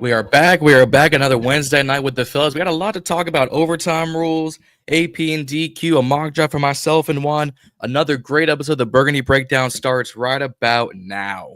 We are back. We are back another Wednesday night with the fellas. We got a lot to talk about. Overtime rules, AP and DQ, a mock draft for myself and Juan. Another great episode of the Burgundy Breakdown starts right about now.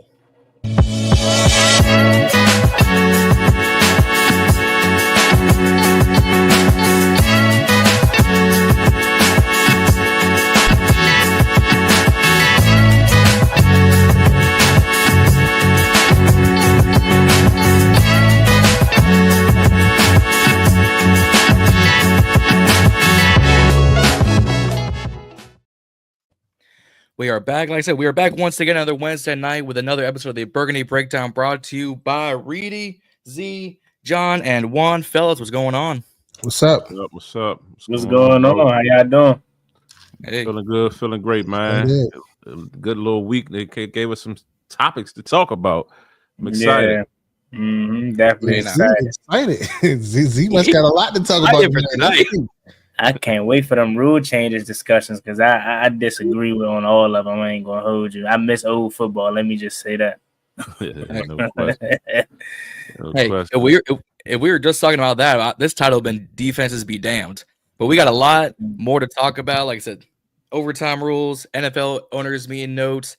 We are back. Like I said, we are back once again another Wednesday night with another episode of the Burgundy Breakdown brought to you by Reedy, Z, John, and Juan. Fellas, what's going on? What's up? What's up? What's going on? How y'all doing? Hey. Feeling good, feeling great, man. Good little week. They gave us some topics to talk about. I'm excited. Yeah. Definitely excited. Z must got a lot to talk about tonight. I can't wait for them rule changes discussions because I disagree with on all of them. I ain't gonna hold you. I miss old football. Let me just say that. If we were just talking about that, this title would have been Defenses Be Damned. But we got a lot more to talk about. Like I said, overtime rules, NFL owners meeting notes,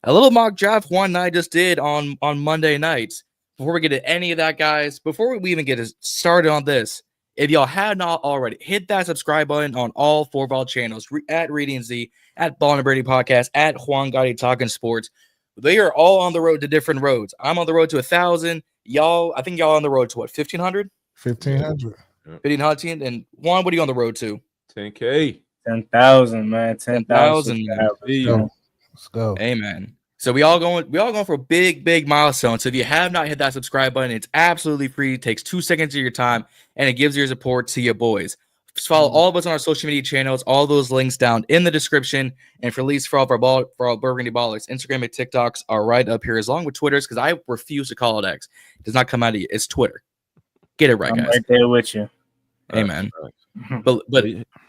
a little mock draft Juan and I just did on Monday nights. Before we get to any of that, guys, before we even get started on this, if y'all have not already, hit that subscribe button on all four of our channels, at Reading Z, at Ball and Brady Podcast, at Juan Gotti Talking Sports. They are all on the road to different roads. I'm on the road to 1,000. Y'all, I think y'all on the road to what, 1,500? 1,500. 1,500. And Juan, what are you on the road to? 10K. 10,000, man. 10,000. Let's go. Amen. So we all going for a big milestone. So if you have not hit that subscribe button, it's absolutely free. It takes 2 seconds of your time, and it gives your support to your boys. Just follow all of us on our social media channels. All those links down in the description. And for all Burgundy Ballers, Instagram and TikToks are right up here, along with Twitter's, because I refuse to call it X. It does not come out of you. It's Twitter. Get it right, guys. I'm right there with you. Amen. But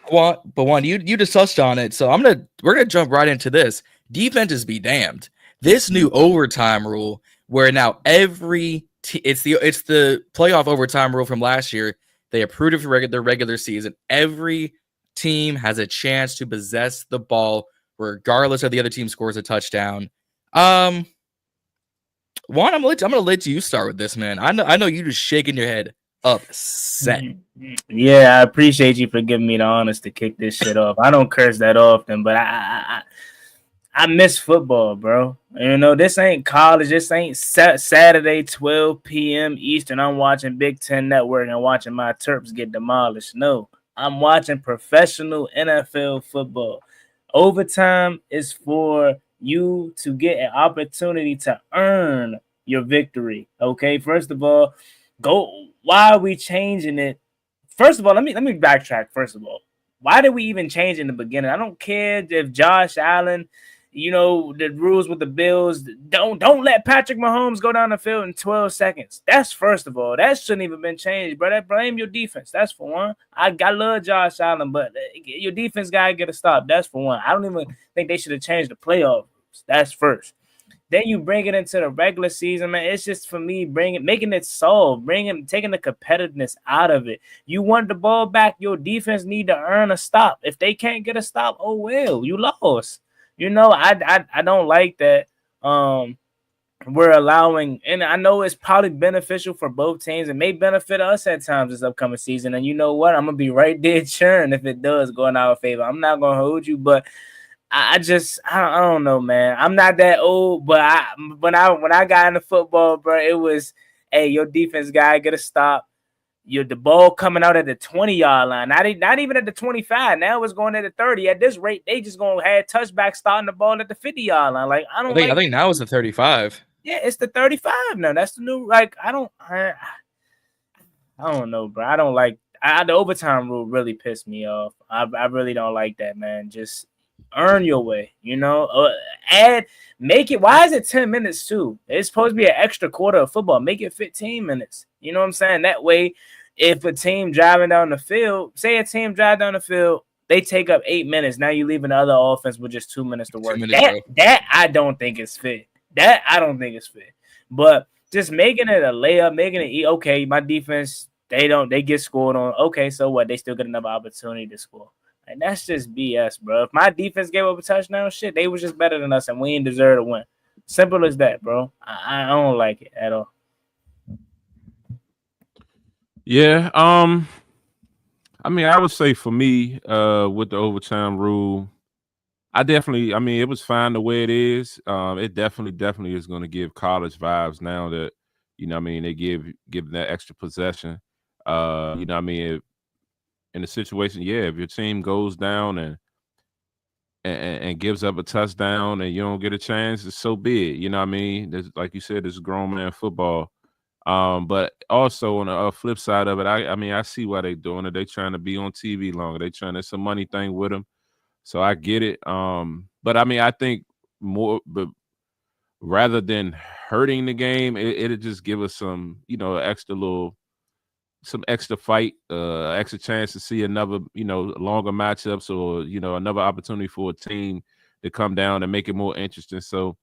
Juan, you just touched on it, so we're gonna jump right into this. Defenses be damned. This new overtime rule, where now it's the playoff overtime rule from last year. They approved it for their regular season. Every team has a chance to possess the ball, regardless of the other team scores a touchdown. Juan, I'm gonna let you start with this, man. I know you just shaking your head upset. Yeah, I appreciate you for giving me the honest to kick this shit off. I don't curse that often, but I miss football, bro. You know, this ain't college. This ain't Saturday, 12 p.m. Eastern. I'm watching Big Ten Network and watching my Terps get demolished. No, I'm watching professional NFL football. Overtime is for you to get an opportunity to earn your victory. Okay, first of all, why are we changing it? First of all, let me backtrack. First of all, why did we even change in the beginning? I don't care if Josh Allen, you know, the rules with the Bills, don't let Patrick Mahomes go down the field in 12 seconds. That's first of all. That shouldn't even been changed, bro. Blame your defense. That's for one. I love Josh Allen, but your defense gotta get a stop. That's for one. I don't even think they should have changed the playoff rules. That's first. Then you bring it into the regular season, man. It's just for me making it solve, taking the competitiveness out of it. You want the ball back, your defense need to earn a stop. If they can't get a stop, oh well, you lost. You know, I don't like that. We're allowing, and I know it's probably beneficial for both teams. It may benefit us at times this upcoming season. And you know what? I'm gonna be right there cheering if it does go in our favor. I'm not gonna hold you, but I don't know, man. I'm not that old, but when I got into football, bro, it was, hey, your defense guy get a stop. The ball coming out at the 20-yard line, not even at the 25. Now it's going at the 30. At this rate, they just gonna have touchback starting the ball at the 50-yard line. Like I think now it's the 35. Yeah, it's the 35 now. That's the new. Like I don't know, bro. I don't like the overtime rule. Really pissed me off. I really don't like that, man. Just earn your way, you know. Make it. Why is it 10 minutes too? It's supposed to be an extra quarter of football. Make it 15 minutes. You know what I'm saying? That way, if a team driving down the field, say a team drive down the field, they take up 8 minutes. Now you leaving the other offense with just 2 minutes to work. That I don't think is fair. But just making it a layup, making it okay. My defense, they get scored on. Okay, so what? They still get another opportunity to score. And that's just BS, bro. If my defense gave up a touchdown, shit, they was just better than us, and we didn't deserve to win. Simple as that, bro. I don't like it at all. Yeah. I mean, I would say for me, with the overtime rule, I mean, it was fine the way it is. It definitely is going to give college vibes now that, you know what I mean, they give that extra possession. You know what I mean? In a situation, yeah, if your team goes down and gives up a touchdown and you don't get a chance, it's so be it. You know what I mean? There's, like you said, it's grown man football. But also on the flip side of it, I mean, I see why they're doing it. They trying to be on TV longer. It's a money thing with them. So I get it. But I mean, I think but rather than hurting the game, it'll just give us some, you know, some extra fight, extra chance to see another, you know, longer matchups or, you know, another opportunity for a team to come down and make it more interesting. So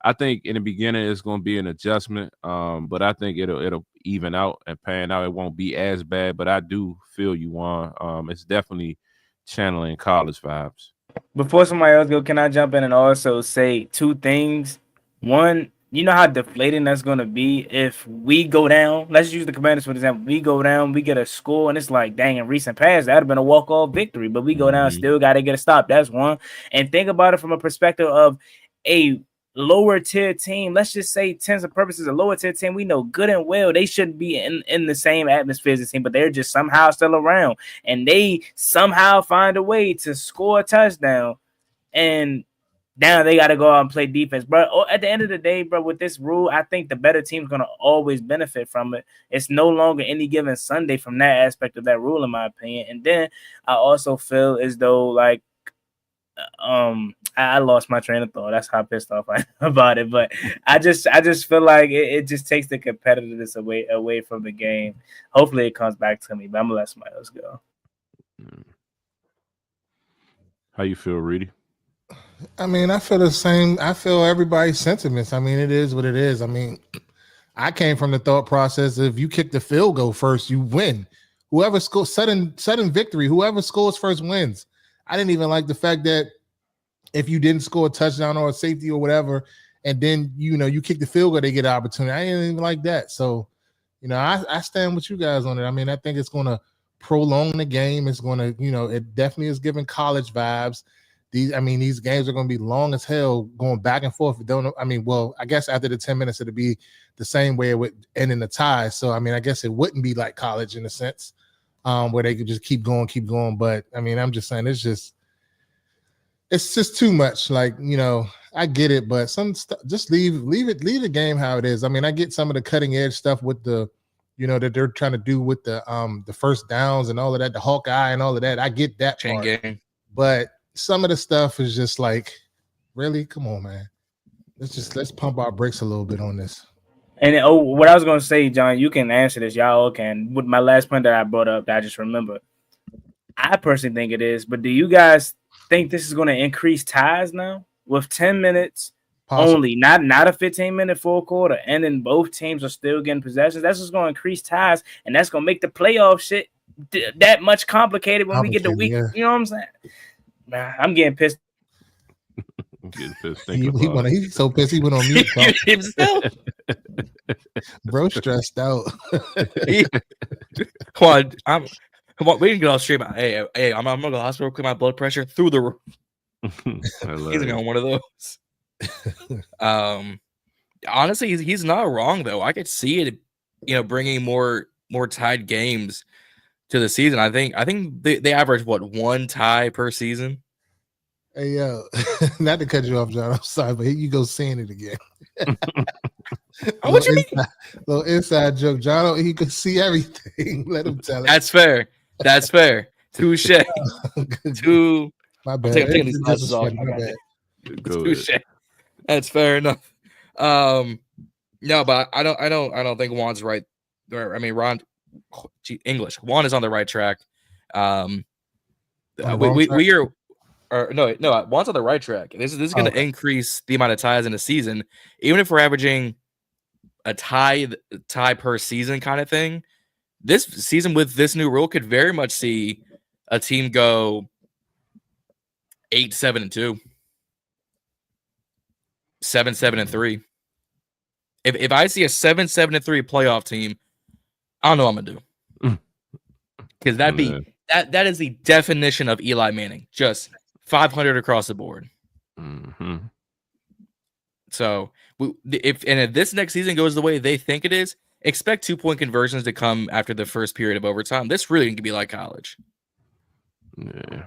I think in the beginning it's going to be an adjustment, but I think it'll even out and pan out. It won't be as bad, but I do feel you, Juan. It's definitely channeling college vibes. Before somebody else go, can I jump in and also say two things? One, you know how deflating that's going to be if we go down. Let's use the Commanders for example. We go down, we get a score, and it's like, dang, in recent past, that would have been a walk-off victory. But we go down, still got to get a stop. That's one. And think about it from a perspective of a lower tier team. Let's just say, tens of purposes, a lower tier team. We know good and well they shouldn't be in the same atmosphere as the team, but they're just somehow still around. And they somehow find a way to score a touchdown. And now they got to go out and play defense, bro. At the end of the day, bro, with this rule, I think the better team's going to always benefit from it. It's no longer any given Sunday from that aspect of that rule, in my opinion. And then I also feel as though, like, I lost my train of thought. That's how pissed off I am about it. But I just feel like it just takes the competitiveness away from the game. Hopefully it comes back to me, but I'm going to let somebody else go. How you feel, Reedy? I mean, I feel the same. I feel everybody's sentiments. I mean, it is what it is. I mean, I came from the thought process: if you kick the field goal first, you win. Whoever scores sudden victory, whoever scores first wins. I didn't even like the fact that if you didn't score a touchdown or a safety or whatever, and then you kick the field goal, they get an opportunity. I didn't even like that. So, I stand with you guys on it. I mean, I think it's going to prolong the game. It's going to, it definitely is giving college vibes. These games are going to be long as hell, going back and forth. I guess after the 10 minutes, it'll be the same way it would end in a tie. So, I mean, I guess it wouldn't be like college in a sense, where they could just keep going. But I mean, I'm just saying it's just too much. Like, I get it, but some stuff, just leave the game how it is. I mean, I get some of the cutting edge stuff with the, that they're trying to do with the first downs and all of that, the Hawkeye and all of that. I get that chain part, game, but some of the stuff is just like, really, come on, man. Let's pump our brakes a little bit on this. And what I was going to say, John, you can answer this. Y'all all can. With my last point that I brought up, that I just remembered. I personally think it is, but do you guys think this is going to increase ties now with 10 minutes only, not a 15-minute full quarter, and then both teams are still getting possessions? That's just going to increase ties, and that's going to make the playoff shit that much complicated when we get the week. Yeah. You know what I'm saying? Nah, I'm getting pissed. He's so pissed he went on mute. Himself. Bro stressed out. Come on, we can get all straight about. Hey, I'm gonna go to the hospital, clear my blood pressure through the roof. He's on one of those. Honestly, he's not wrong though. I could see it, bringing more tied games to the season. I think they average one tie per season. Hey, yo, not to cut you off, John. I'm sorry, but here you go saying it again. What you mean? Little inside joke, John. He could see everything. Let him tell it. That's fair. Touche. My bad. I'm taking these glasses off. Touche. That's fair enough. No, but I don't think Juan's right. I mean, Juan is on the right track. We are. No, Juan's on the right track. This is going to increase the amount of ties in a season, even if we're averaging a tie per season kind of thing. This season with this new rule could very much see a team go 8-7-2, 7-7-3. If I see a 7-7-3 playoff team, I don't know what I'm gonna do. Because that is the definition of Eli Manning. Just 500 across the board. Mm-hmm. So if this next season goes the way they think it is, expect 2-point conversions to come after the first period of overtime. This really can be like college. Yeah.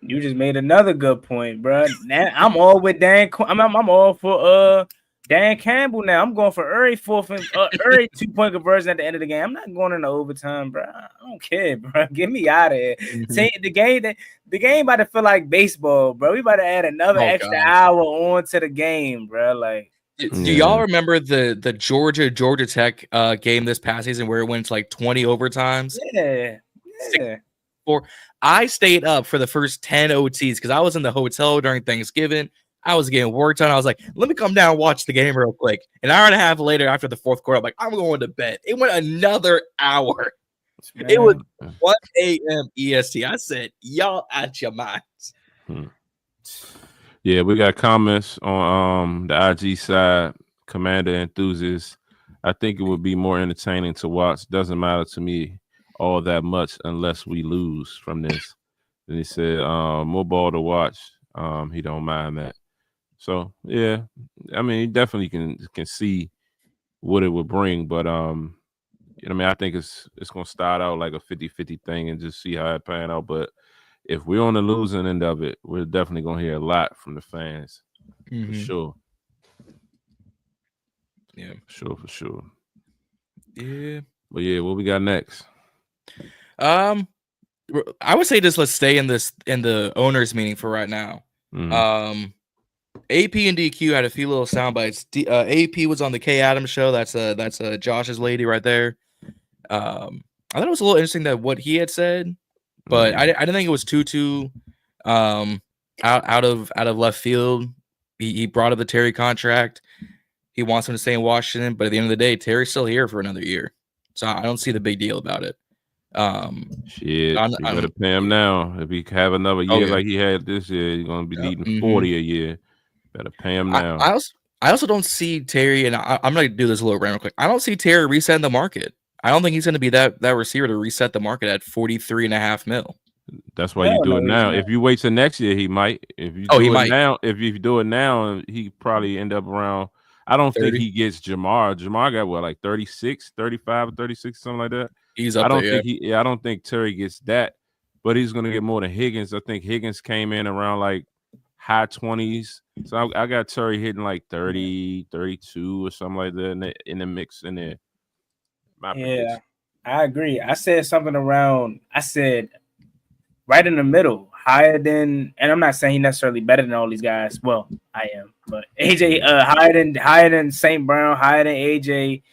You just made another good point, bro. Now I'm all with Dan. I'm all for Dan Campbell now. I'm going for every 2-point conversion at the end of the game. I'm not going into overtime, bro. I don't care, bro. Get me out of here. Mm-hmm. The game about to feel like baseball, bro. We about to add another extra hour on to the game, bro. Like, do y'all remember the Georgia Tech game this past season where it went to like 20 overtimes? Yeah. I stayed up for the first 10 OTs because I was in the hotel during Thanksgiving. I was getting work done. I was like, let me come down and watch the game real quick. An hour and a half later, after the fourth quarter, I'm like, I'm going to bed. It went another hour. Man. It was 1 a.m. EST. I said, y'all out your minds. Yeah, we got comments on the IG side. Commander Enthusiast. I think it would be more entertaining to watch. Doesn't matter to me all that much unless we lose from this. Then he said, more ball to watch. He don't mind that. So yeah, I mean, he definitely can see what it would bring, but I think it's gonna start out like a 50-50 thing and just see how it pan out. But if we're on the losing end of it, we're definitely gonna hear a lot from the fans for sure. Yeah, for sure. Yeah, but yeah, what we got next? I would say let's stay in the owners meeting for right now. AP and DQ had a few little sound bites. AP was on the K Adams show. That's Josh's lady right there. I thought it was a little interesting that what he had said, but I didn't think it was too out of left field. He brought up the Terry contract. He wants him to stay in Washington, but at the end of the day, Terry's still here for another year, so I don't see the big deal about it. Shit, you better pay him now. If he have another year like he had this year, he's gonna be leading 40 a year. Better pay him now. I also don't see Terry, and I'm gonna do this a little real quick. I don't see Terry resetting the market. I don't think he's gonna be that receiver to reset the market at $43.5 million. That's why you do it now. If you wait till next year, he might. If you do it now, he probably end up around. I don't 30. Think he gets Jamar. Jamar got what, like 36, 35, 36, something like that. He's up there. I don't think Terry gets that, but he's gonna get more than Higgins. I think Higgins came in around like high 20s. So I got Terry hitting like 30, 32 or something like that in the mix in there. Yeah, I agree. I said something around, I said right in the middle, higher than, and I'm not saying he's necessarily better than all these guys. Well, I am, but AJ higher than St. Brown, higher than AJ,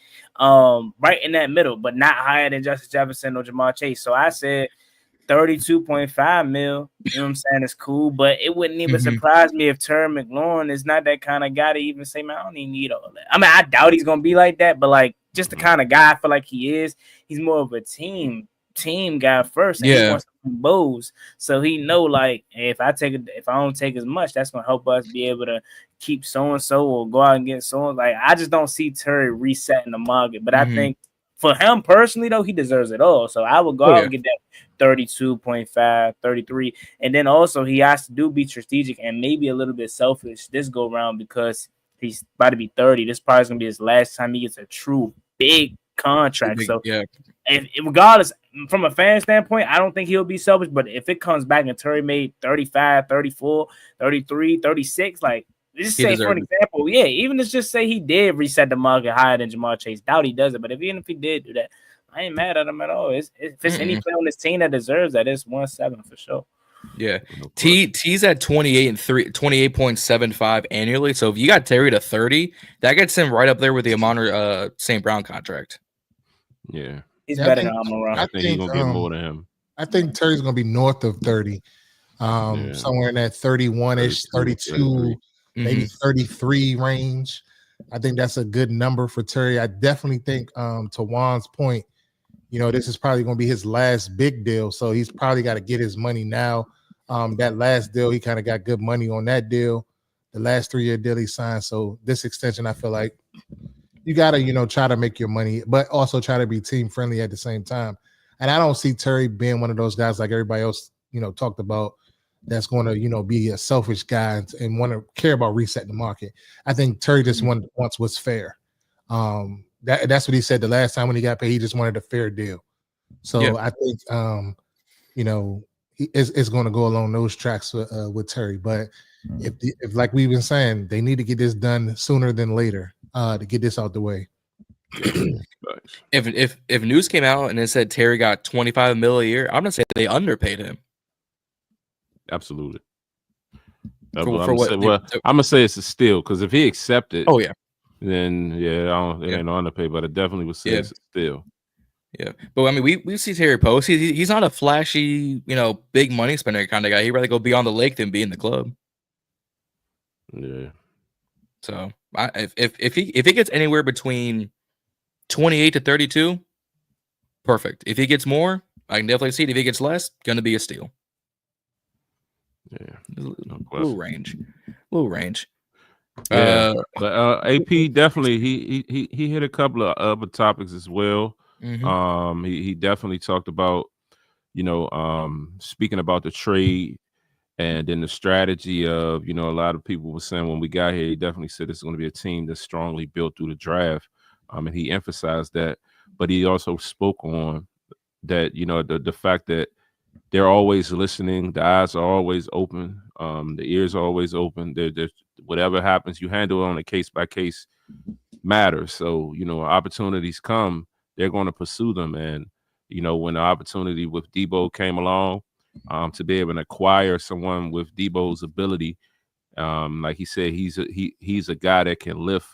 right in that middle, but not higher than Justin Jefferson or Jamar Chase. So I said 32.5 mil, you know what I'm saying? It's cool, but it wouldn't even surprise me if Terry McLaurin is not that kind of guy to even say, man, I don't even need all that. I mean, I doubt he's gonna be like that, but like just the kind of guy I feel like he is. He's more of a team guy first, and he wants to do bows. So he know like, hey, if I don't take as much, that's gonna help us be able to keep so and so or go out and get so. Like I just don't see Terry resetting the market, but I think. For him personally, though, he deserves it all. So I would go out and get that 32.5, 33. And then also he has to be strategic and maybe a little bit selfish this go around because he's about to be 30. This probably is going to be his last time he gets a true big contract. If regardless, from a fan standpoint, I don't think he'll be selfish. But if it comes back and Terry made 35, 34, 33, 36, like, just say for an example, even let's just say he did reset the market higher than Jamar Chase. Doubt he does it, but even if he did do that, I ain't mad at him at all. If it's any player on this team that deserves that, it's 1.7 for sure. Yeah, T's at 28.75 annually. So if you got Terry to 30, that gets him right up there with the Amon St. Brown contract. Yeah, he's better than Amon. I think he's gonna get more than him. I think Terry's gonna be north of 30, somewhere in that 31ish, 32. Maybe 33 range. I think that's a good number for Terry. I definitely think, to Juan's point, this is probably going to be his last big deal. So he's probably got to get his money now. That last deal, he kind of got good money on that deal. The last 3-year deal he signed. So this extension, I feel like you got to, try to make your money, but also try to be team friendly at the same time. And I don't see Terry being one of those guys like everybody else, talked about, that's going to, be a selfish guy and want to care about resetting the market. I think Terry just wants what's fair. That's what he said the last time when he got paid. He just wanted a fair deal. So I think, it's going to go along those tracks with Terry. But if like we've been saying, they need to get this done sooner than later to get this out the way. If news came out and it said Terry got $25 million a year, I'm gonna say they underpaid him. Absolutely. For I'm gonna say it's a steal because if he accepted, then it ain't no underpay, but it definitely would say it's a steal. Yeah, but I mean, we see Terry Post. He's not a flashy, big money spender kind of guy. He'd rather go be on the lake than be in the club. Yeah. So if he gets anywhere between 28 to 32, perfect. If he gets more, I can definitely see it. If he gets less, gonna be a steal. Yeah, little range. Yeah, but AP definitely he hit a couple of other topics as well. Mm-hmm. He definitely talked about speaking about the trade and then the strategy of a lot of people were saying when we got here. He definitely said this is going to be a team that's strongly built through the draft. And he emphasized that, but he also spoke on that the fact that they're always listening. The eyes are always open. The ears are always open. They're whatever happens, you handle it on a case-by-case matter. So, opportunities come, they're going to pursue them. And, when the opportunity with Deebo came along, to be able to acquire someone with Deebo's ability, like he said, he's a guy that can lift.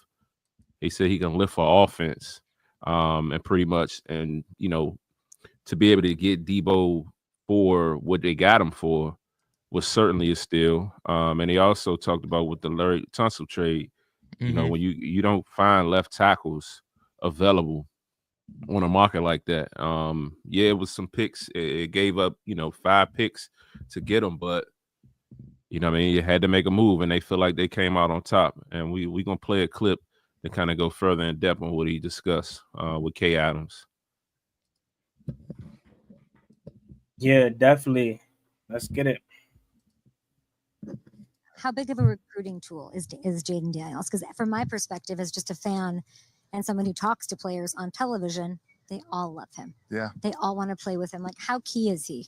He said he can lift for offense, and pretty much, and, to be able to get Deebo for what they got him for was certainly a steal. And he also talked about with the Larry Tunsil trade, when you don't find left tackles available on a market like that. It was some picks. It gave up, 5 picks to get them, but you had to make a move, and they feel like they came out on top. And we gonna play a clip to kind of go further in depth on what he discussed with Kay Adams. Yeah, definitely. Let's get it. How big of a recruiting tool is Jayden Daniels? Because from my perspective, as just a fan and someone who talks to players on television, they all love him. Yeah. They all want to play with him. Like, how key is he?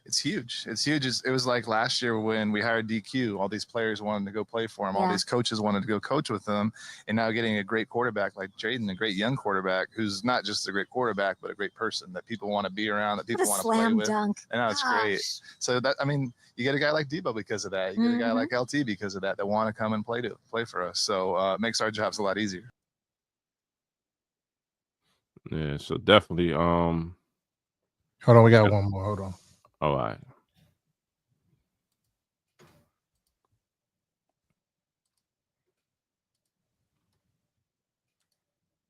It's huge. It was like last year when we hired DQ. All these players wanted to go play for him. Yeah. All these coaches wanted to go coach with them. And now getting a great quarterback like Jayden, a great young quarterback who's not just a great quarterback, but a great person that people want to be around, that people want to play with. Dunk. And that's great. So you get a guy like Deebo because of that. You get a guy like LT because of that want to come and play for us. So it makes our jobs a lot easier. Yeah, so definitely. Hold on, we got one more. Hold on. All right.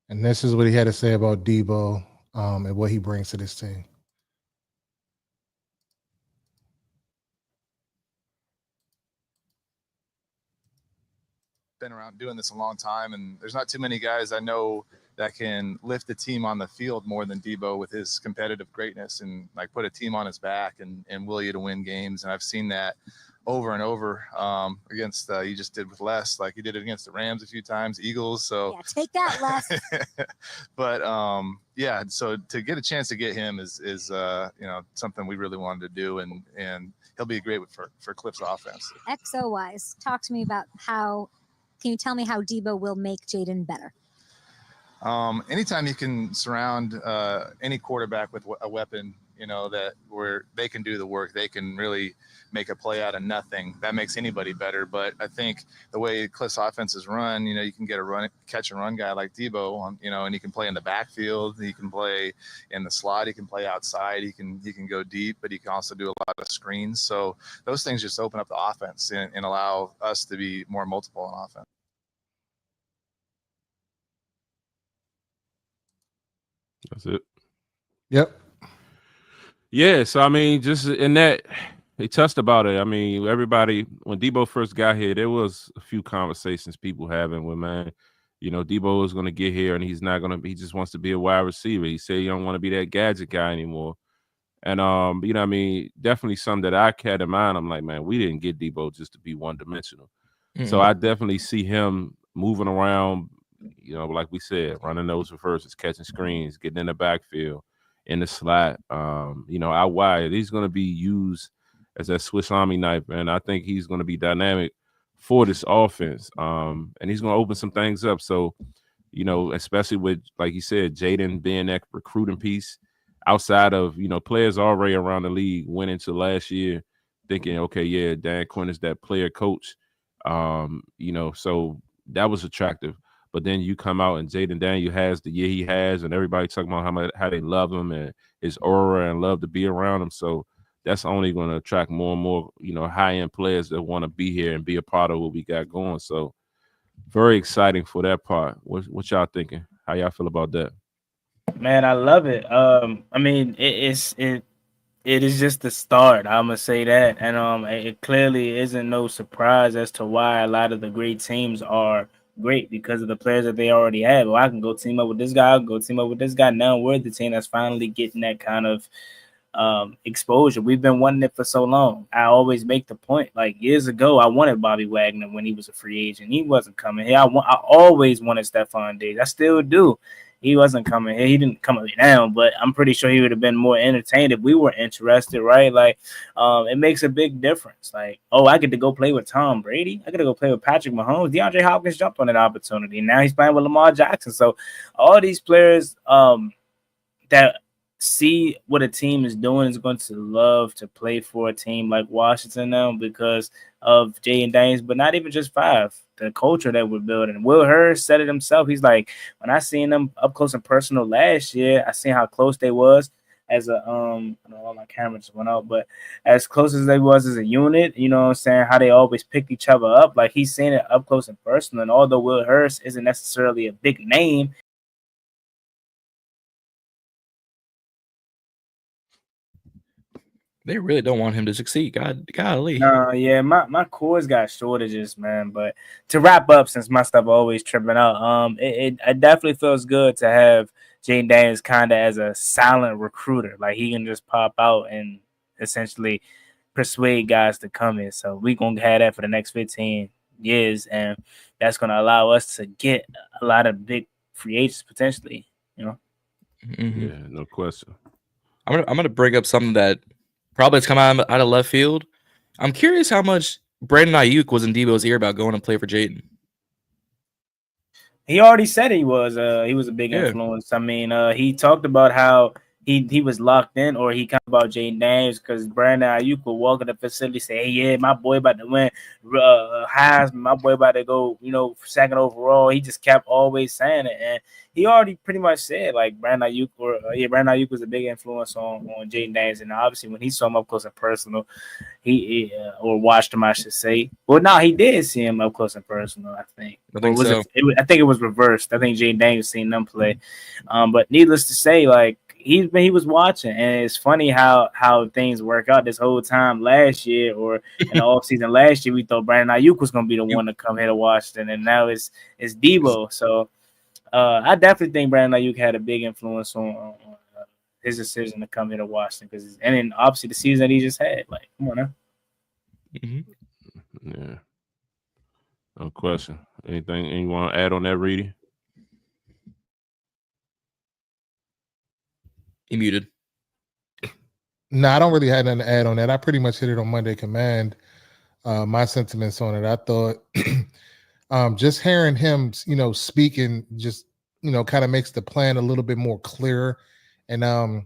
And this is what he had to say about Deebo and what he brings to this team. Been around doing this a long time, and there's not too many guys I know that can lift the team on the field more than Deebo with his competitive greatness and like put a team on his back and will you to win games. And I've seen that over and over against you just did with Les, like you did it against the Rams a few times, Eagles. So yeah, take that, Les. But so to get a chance to get him is something we really wanted to do, and he'll be great for Cliff's offense. XO wise, talk to me about can you tell me how Deebo will make Jayden better? Anytime you can surround any quarterback with a weapon, that where they can do the work, they can really make a play out of nothing. That makes anybody better. But I think the way Cliff's offense is run, you can get a catch and run guy like Deebo, and he can play in the backfield. He can play in the slot. He can play outside. He can go deep, but he can also do a lot of screens. So those things just open up the offense and allow us to be more multiple on offense. That's it. Yep. Yeah, so I mean, just in that they touched about it. I mean, everybody when Deebo first got here, there was a few conversations people having with man. Deebo is going to get here and he's not going to. He just wants to be a wide receiver. He said he don't want to be that gadget guy anymore. And what I mean, definitely something that I had in mind. I'm like, man, we didn't get Deebo just to be one dimensional. So I definitely see him moving around. Like we said, running those reverses, catching screens, getting in the backfield, in the slot. Out wide, he's going to be used as that Swiss Army knife, and I think he's going to be dynamic for this offense. And he's going to open some things up. So, especially with, like you said, Jaden being that recruiting piece. Outside of, players already around the league went into last year thinking, okay, yeah, Dan Quinn is that player coach. So that was attractive. But then you come out and Jaden Daniel has the year he has, and everybody talking about how they love him and his aura and love to be around him. So that's only going to attract more and more, high-end players that want to be here and be a part of what we got going. So very exciting for that part. What y'all thinking? How y'all feel about that? Man, I love it. I mean, it is just the start. I'm gonna say that, and it clearly isn't no surprise as to why a lot of the great teams are great because of the players that they already have. Well, I can go team up with this guy. I'll go team up with this guy. Now we're the team that's finally getting that kind of exposure. We've been wanting it for so long. I always make the point. Like years ago, I wanted Bobby Wagner when he was a free agent. He wasn't coming here. I always wanted Stephon Diggs. I still do. He wasn't coming here. He didn't come down, but I'm pretty sure he would have been more entertained if we were interested, right? Like, it makes a big difference. Like, oh, I get to go play with Tom Brady. I get to go play with Patrick Mahomes. DeAndre Hopkins jumped on that opportunity. Now he's playing with Lamar Jackson. So all these players that see what a team is doing is going to love to play for a team like Washington now because of Jay and Danes, but not even just five. The culture that we're building. Will Hurst said it himself. He's like, when I seen them up close and personal last year, I seen how close they was as a I don't know, all my cameras just went out, but as close as they was as a unit, you know what I'm saying, how they always picked each other up. Like he's seen it up close and personal. And although Will Hurst isn't necessarily a big name, they really don't want him to succeed. Golly. Yeah, my cores got shortages, man. But to wrap up, since my stuff always tripping out, it definitely feels good to have Jane Daniels kind of as a silent recruiter. Like he can just pop out and essentially persuade guys to come in. So we gonna have that for the next 15 years, and that's gonna allow us to get a lot of big free agents potentially. Mm-hmm. Yeah, no question. I'm gonna bring up something that probably it's come out of left field. I'm curious how much Brandon Ayuk was in Deebo's ear about going to play for Jaden. He already said he was a big influence. I mean, he talked about how he was locked in, or he kind of about Jaden Daniels because Brandon Ayuk would walk in the facility, say, "Hey, yeah, my boy about to win Heisman, my boy about to go, second overall." He just kept always saying it, and he already pretty much said like Brandon Ayuk was a big influence on Jaden Daniels, and obviously when he saw him up close and personal, he or watched him, I should say. Well, no, he did see him up close and personal. I think. I think so. I think it was reversed. I think Jaden Daniels seen them play, but needless to say, like. He was watching, and it's funny how things work out this whole time last year or in the offseason last year. We thought Brandon Ayuk was going to be the one to come here to Washington, and now it's Deebo. So I definitely think Brandon Ayuk had a big influence on his decision to come here to Washington and then obviously the season that he just had. Like, come on now. Mm-hmm. Yeah, no question. Anything you want to add on that, Reedy? He muted. No, I don't really have nothing to add on that. I pretty much hit it on Monday Command. My sentiments on it. I thought just hearing him, speaking, just kind of makes the plan a little bit more clear. And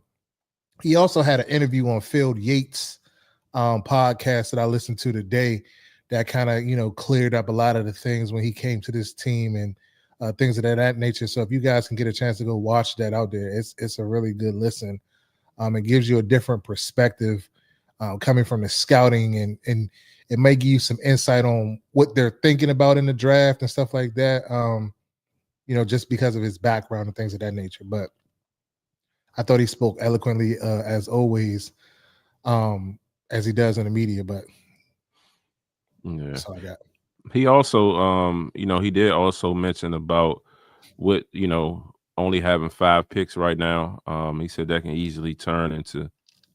he also had an interview on Phil Yates' podcast that I listened to today that kind of cleared up a lot of the things when he came to this team and things of that nature. So if you guys can get a chance to go watch that out there, it's a really good listen. It gives you a different perspective coming from the scouting, and it may give you some insight on what they're thinking about in the draft and stuff like that. Just because of his background and things of that nature. But I thought he spoke eloquently as always, as he does in the media. But Yeah. that's all I got. He also, he did also mention about with, only having 5 picks right now. He said that can easily turn into,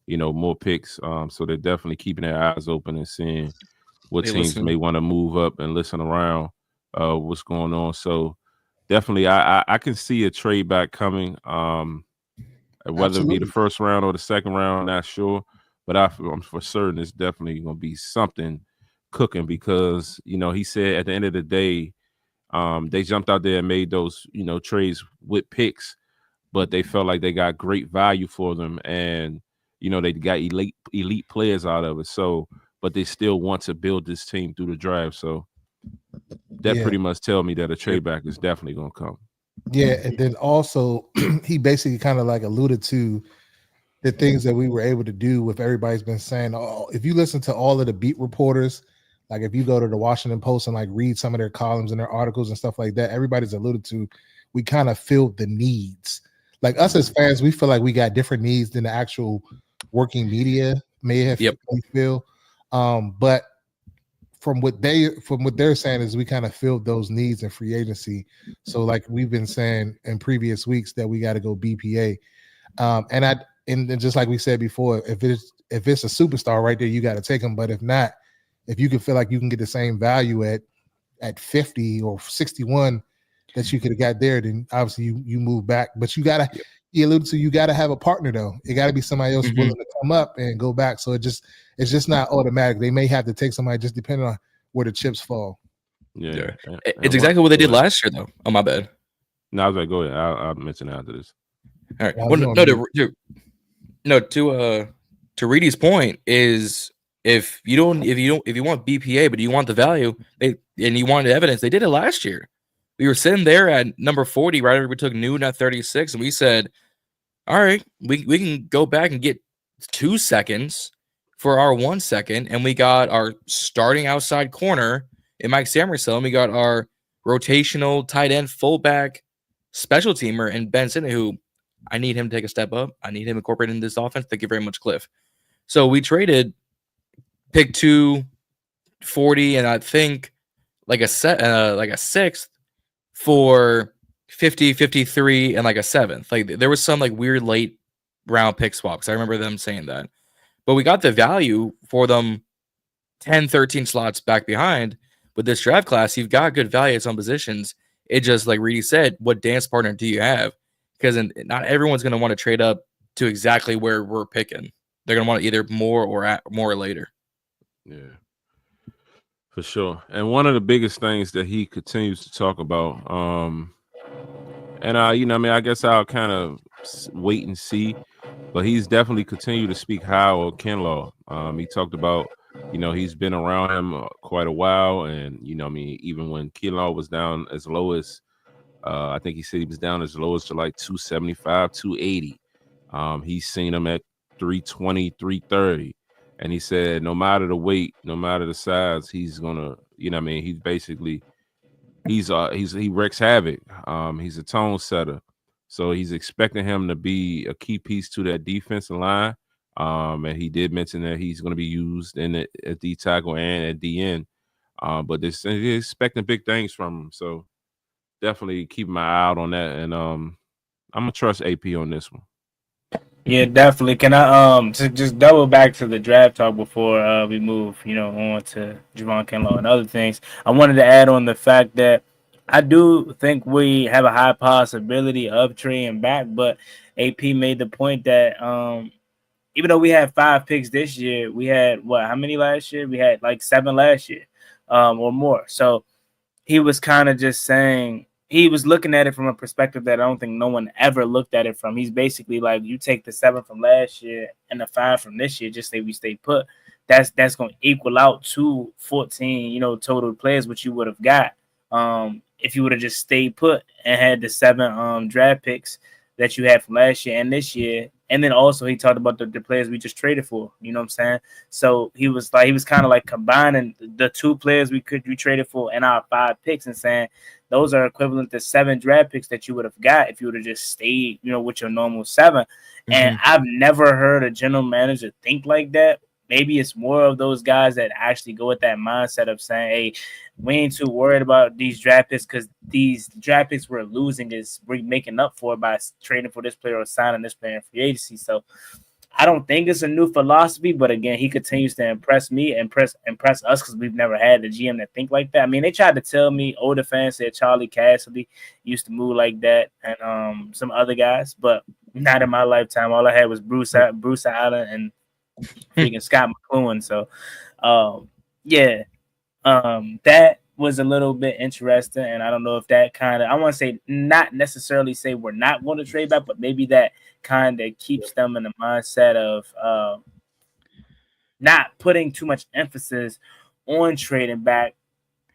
more picks. So they're definitely keeping their eyes open and seeing what They teams listen. may want to move up and listen around what's going on. So definitely, I can see a trade back coming. Whether it be the Absolutely. first round or the second round, not sure, but I'm for certain it's definitely going to be something cooking because he said at the end of the day, they jumped out there and made those trades with picks, but they felt like they got great value for them, and they got elite players out of it. So, but they still want to build this team through the draft. So that Yeah. pretty much tell me that a trade back is definitely going to come. Yeah, and then also he basically kind of like alluded to the things that we were able to do with everybody's been saying. Oh, if you listen to all of the beat reporters, like if you go to the Washington Post and like read some of their columns and their articles and stuff like that, everybody's alluded to we kind of filled the needs. Like us as fans, we feel like we got different needs than the actual working media may have feel. But from what they're saying is we kind of filled those needs in free agency. So like we've been saying in previous weeks that we got to go BPA. And just like we said before, if it's a superstar right there, you got to take them. But if not, if you can feel like you can get the same value at 50 or 61 that you could have got there, then obviously you move back. But you gotta you alluded to you gotta have a partner though. It gotta be somebody else willing to come up and go back. So it's just not automatic. They may have to take somebody just depending on where the chips fall. Yeah. It's exactly what they did last year though. Oh my bad. No, I was like, go ahead. I'll mention it after this. All right. Well, to Reedy's point is if you want BPA but you want the value and you wanted evidence, they did it last year. We were sitting there at number 40 right after we took Newton at 36, and we said, all right, we can go back and get 2 seconds for our 1 second, and we got our starting outside corner in Mike Samerson, and we got our rotational tight end fullback special teamer and Ben Sinnott, who I need him to take a step up. I need him incorporated in this offense. Thank you very much, Cliff. So we traded pick 240, and I think like a sixth for 50, 53, and like a seventh. Like there was some like weird late round pick swaps. I remember them saying that. But we got the value for them 10, 13 slots back behind. With this draft class, you've got good value at some positions. It just, like Reedy said, what dance partner do you have? Because not everyone's going to want to trade up to exactly where we're picking. They're going to want either more or later. Yeah, for sure. And one of the biggest things that he continues to talk about, I guess I'll kind of wait and see, but he's definitely continued to speak high of Kinlaw. He talked about, he's been around him quite a while, and even when Kinlaw was down as low as, I think he said he was down as low as to like 275, 280. He's seen him at 320, 330. And he said, no matter the weight, no matter the size, he's gonna, he's basically, he wreaks havoc. He's a tone setter, so he's expecting him to be a key piece to that defensive line. And he did mention that he's going to be used at D tackle and at DN. But they're expecting big things from him, so definitely keep my eye out on that. And I'm gonna trust AP on this one. Yeah, definitely. Can I to just double back to the draft talk before we move, on to Javon Kinlaw and other things? I wanted to add on the fact that I do think we have a high possibility of trading back, but AP made the point that even though we had 5 picks this year, we had how many last year? We had like 7 last year, or more. So he was kind of just saying, he was looking at it from a perspective that I don't think no one ever looked at it from. He's basically like, you take the 7 from last year and the 5 from this year, just say we stay put. That's going to equal out to 14, total players, which you would have got if you would have just stayed put and had the 7 draft picks that you had from last year and this year. And then also he talked about the players we just traded for, you know what I'm saying? So he was kind of like combining the 2 players we traded for and our 5 picks and saying those are equivalent to 7 draft picks that you would have got if you would have just stayed, with your normal 7. And I've never heard a general manager think like that. Maybe it's more of those guys that actually go with that mindset of saying, hey, we ain't too worried about these draft picks because these draft picks we're losing is we're making up for by trading for this player or signing this player in free agency. So I don't think it's a new philosophy, but again, he continues to impress me, impress us because we've never had the GM that think like that. I mean, they tried to tell me, older fans said Charlie Cassidy used to move like that and some other guys, but not in my lifetime. All I had was Bruce Allen and freaking Scott McLuhan. So, that was a little bit interesting, and I don't know if that kind of, I want to say not necessarily say we're not going to trade back, but maybe that kind of keeps them in the mindset of not putting too much emphasis on trading back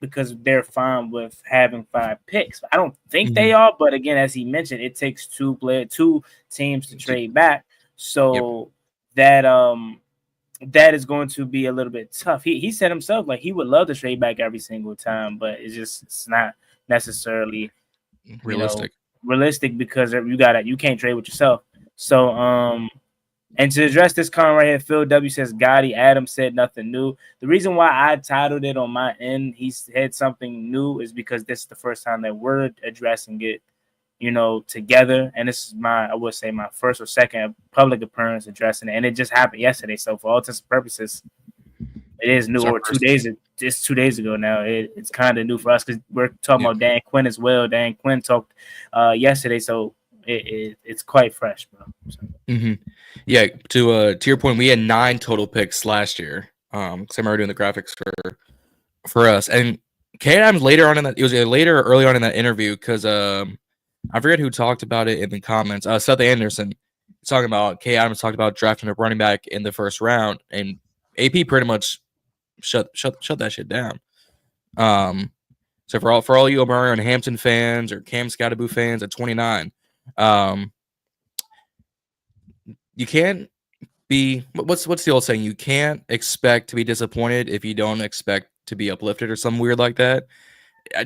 because they're fine with having 5 picks. I don't think they are, but again, as he mentioned, it takes 2 teams to trade back, so that is going to be a little bit tough. He said himself like he would love to trade back every single time, but it's not necessarily realistic because you can't trade with yourself. So and to address this comment right here, Phil W says Gotti Adams said nothing new. The reason why I titled it on my end, he said something new, is because this is the first time that we're addressing it, together. And this is I would say my first or second public appearance addressing it. And it just happened yesterday. So for all intents and purposes, it is new. Or 2 days. It's 2 days ago now. It's kind of new for us because we're talking about Dan Quinn as well. Dan Quinn talked yesterday. So it's quite fresh, bro. So. Yeah. To your point, we had 9 total picks last year. Because I'm already doing the graphics for us. And K Adams later on it was later or early on in that interview because I forget who talked about it in the comments. Seth Anderson talking about K Adams talked about drafting a running back in the first round, and AP pretty much shut that shit down. So for all you Omari and Hampton fans or Cam Scottaboo fans at 29, you can't be what's the old saying? You can't expect to be disappointed if you don't expect to be uplifted or something weird like that.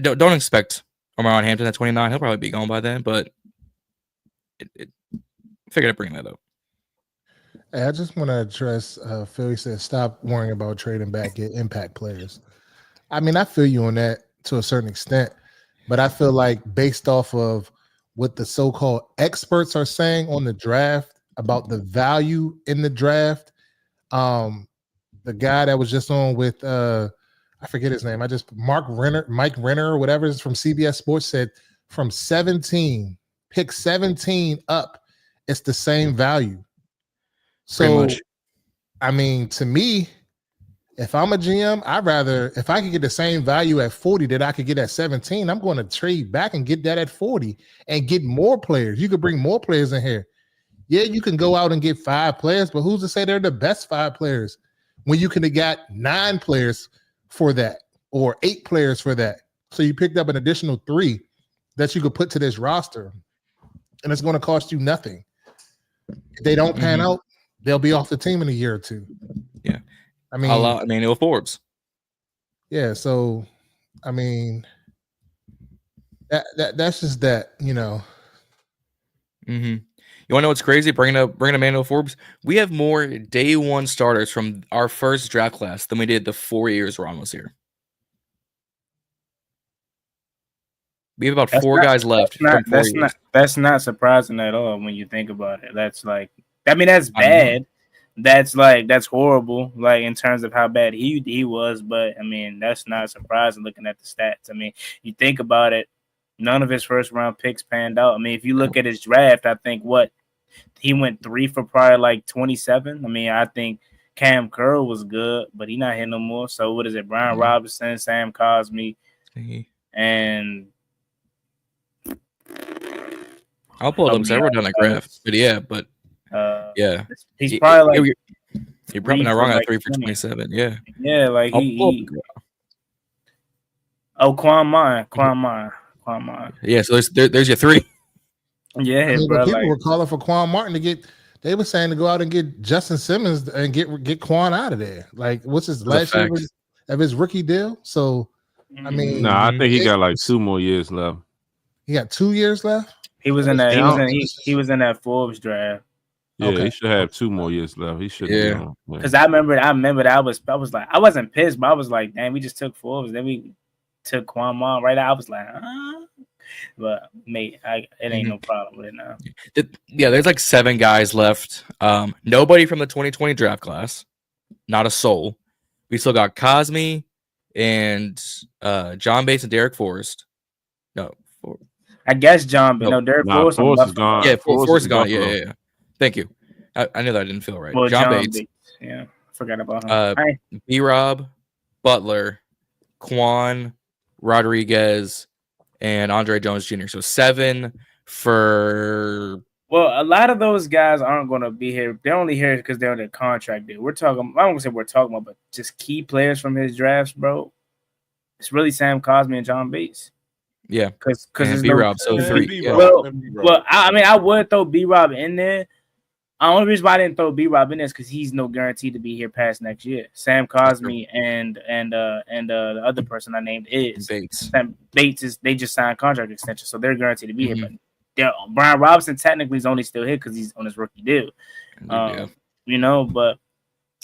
Don't expect Omar Hampton at 29. He'll probably be gone by then, but figured I'd bring that up. Hey, I just want to address Philly said stop worrying about trading back, get impact players. I mean, I feel you on that to a certain extent, but I feel like based off of what the so-called experts are saying on the draft about the value in the draft, the guy that was just on with I forget his name. Mike Renner or whatever is from CBS Sports said from 17, pick 17 up, it's the same value. So, I mean, to me, if I'm a GM, I'd rather, if I could get the same value at 40 that I could get at 17, I'm going to trade back and get that at 40 and get more players. You could bring more players in here. Yeah, you can go out and get 5 players, but who's to say they're the best 5 players when you could have got 9 players for that or 8 players for that? So you picked up an additional 3 that you could put to this roster, and it's going to cost you nothing. If they don't pan out, they'll be off the team in a year or 2. Yeah. I mean, Emmanuel Forbes. Yeah, so I mean, that's just that, You want to know what's crazy? Bringing up Emmanuel Forbes, we have more day 1 starters from our first draft class than we did the 4 years Ron was here. We have about 4 guys left from 4 years. That's not surprising at all when you think about it. That's like, I mean, that's bad. That's horrible, like in terms of how bad he was. But I mean, that's not surprising looking at the stats. I mean, you think about it, none of his first round picks panned out. I mean, if you look at his draft, I think he went 3 for probably like 27. I mean, I think Cam Curl was good, but he's not here no more. So what is it? Brian Robinson, Sam Cosmi, and I'll pull it up because I wrote down a graph. But yeah, he's probably like you're probably not wrong at 3 for 27. Yeah, like Quan Martin. Yeah, so there's your 3. Yeah, bro, people were calling for Quan Martin to get. They were saying to go out and get Justin Simmons and get Quan out of there. Like, what's his last year of his rookie deal? So, I mean, I think he got like 2 more years left. He got 2 years left. He was in that. He was in that Forbes draft. Yeah, Okay. he should have 2 more years left. He should. Yeah. Because I remember that I was like, I wasn't pissed, but I was like, damn, we just took Forbes, then we took Quan Mom right out. I was like, but mate, it ain't no problem with it now. Yeah, there's like 7 guys left. Nobody from the 2020 draft class, not a soul. We still got Cosme and John Bates and Derek Forrest. No, I guess John, but no, Derek Forrest is gone. Yeah, Forrest is gone. Yeah. Thank you. I knew that I didn't feel right. Well, John Bates. Yeah, forgot about him. B-Rob, Butler, Quan, Rodriguez, and Andre Jones Jr. So 7 for. Well, a lot of those guys aren't going to be here. They're only here because they're on their contract deal. We're talking. I don't want to say we're talking about, but just key players from his drafts, bro. It's really Sam Cosme and John Bates. Yeah, because B-Rob. So 3. Yeah. Well, I mean, I would throw B-Rob in there. The only reason why I didn't throw B-Rob in there is because he's no guarantee to be here past next year. Sam Cosme and the other person I named is Bates. Sam Bates they just signed contract extension, so they're guaranteed to be here. But Brian Robinson technically is only still here because he's on his rookie deal. But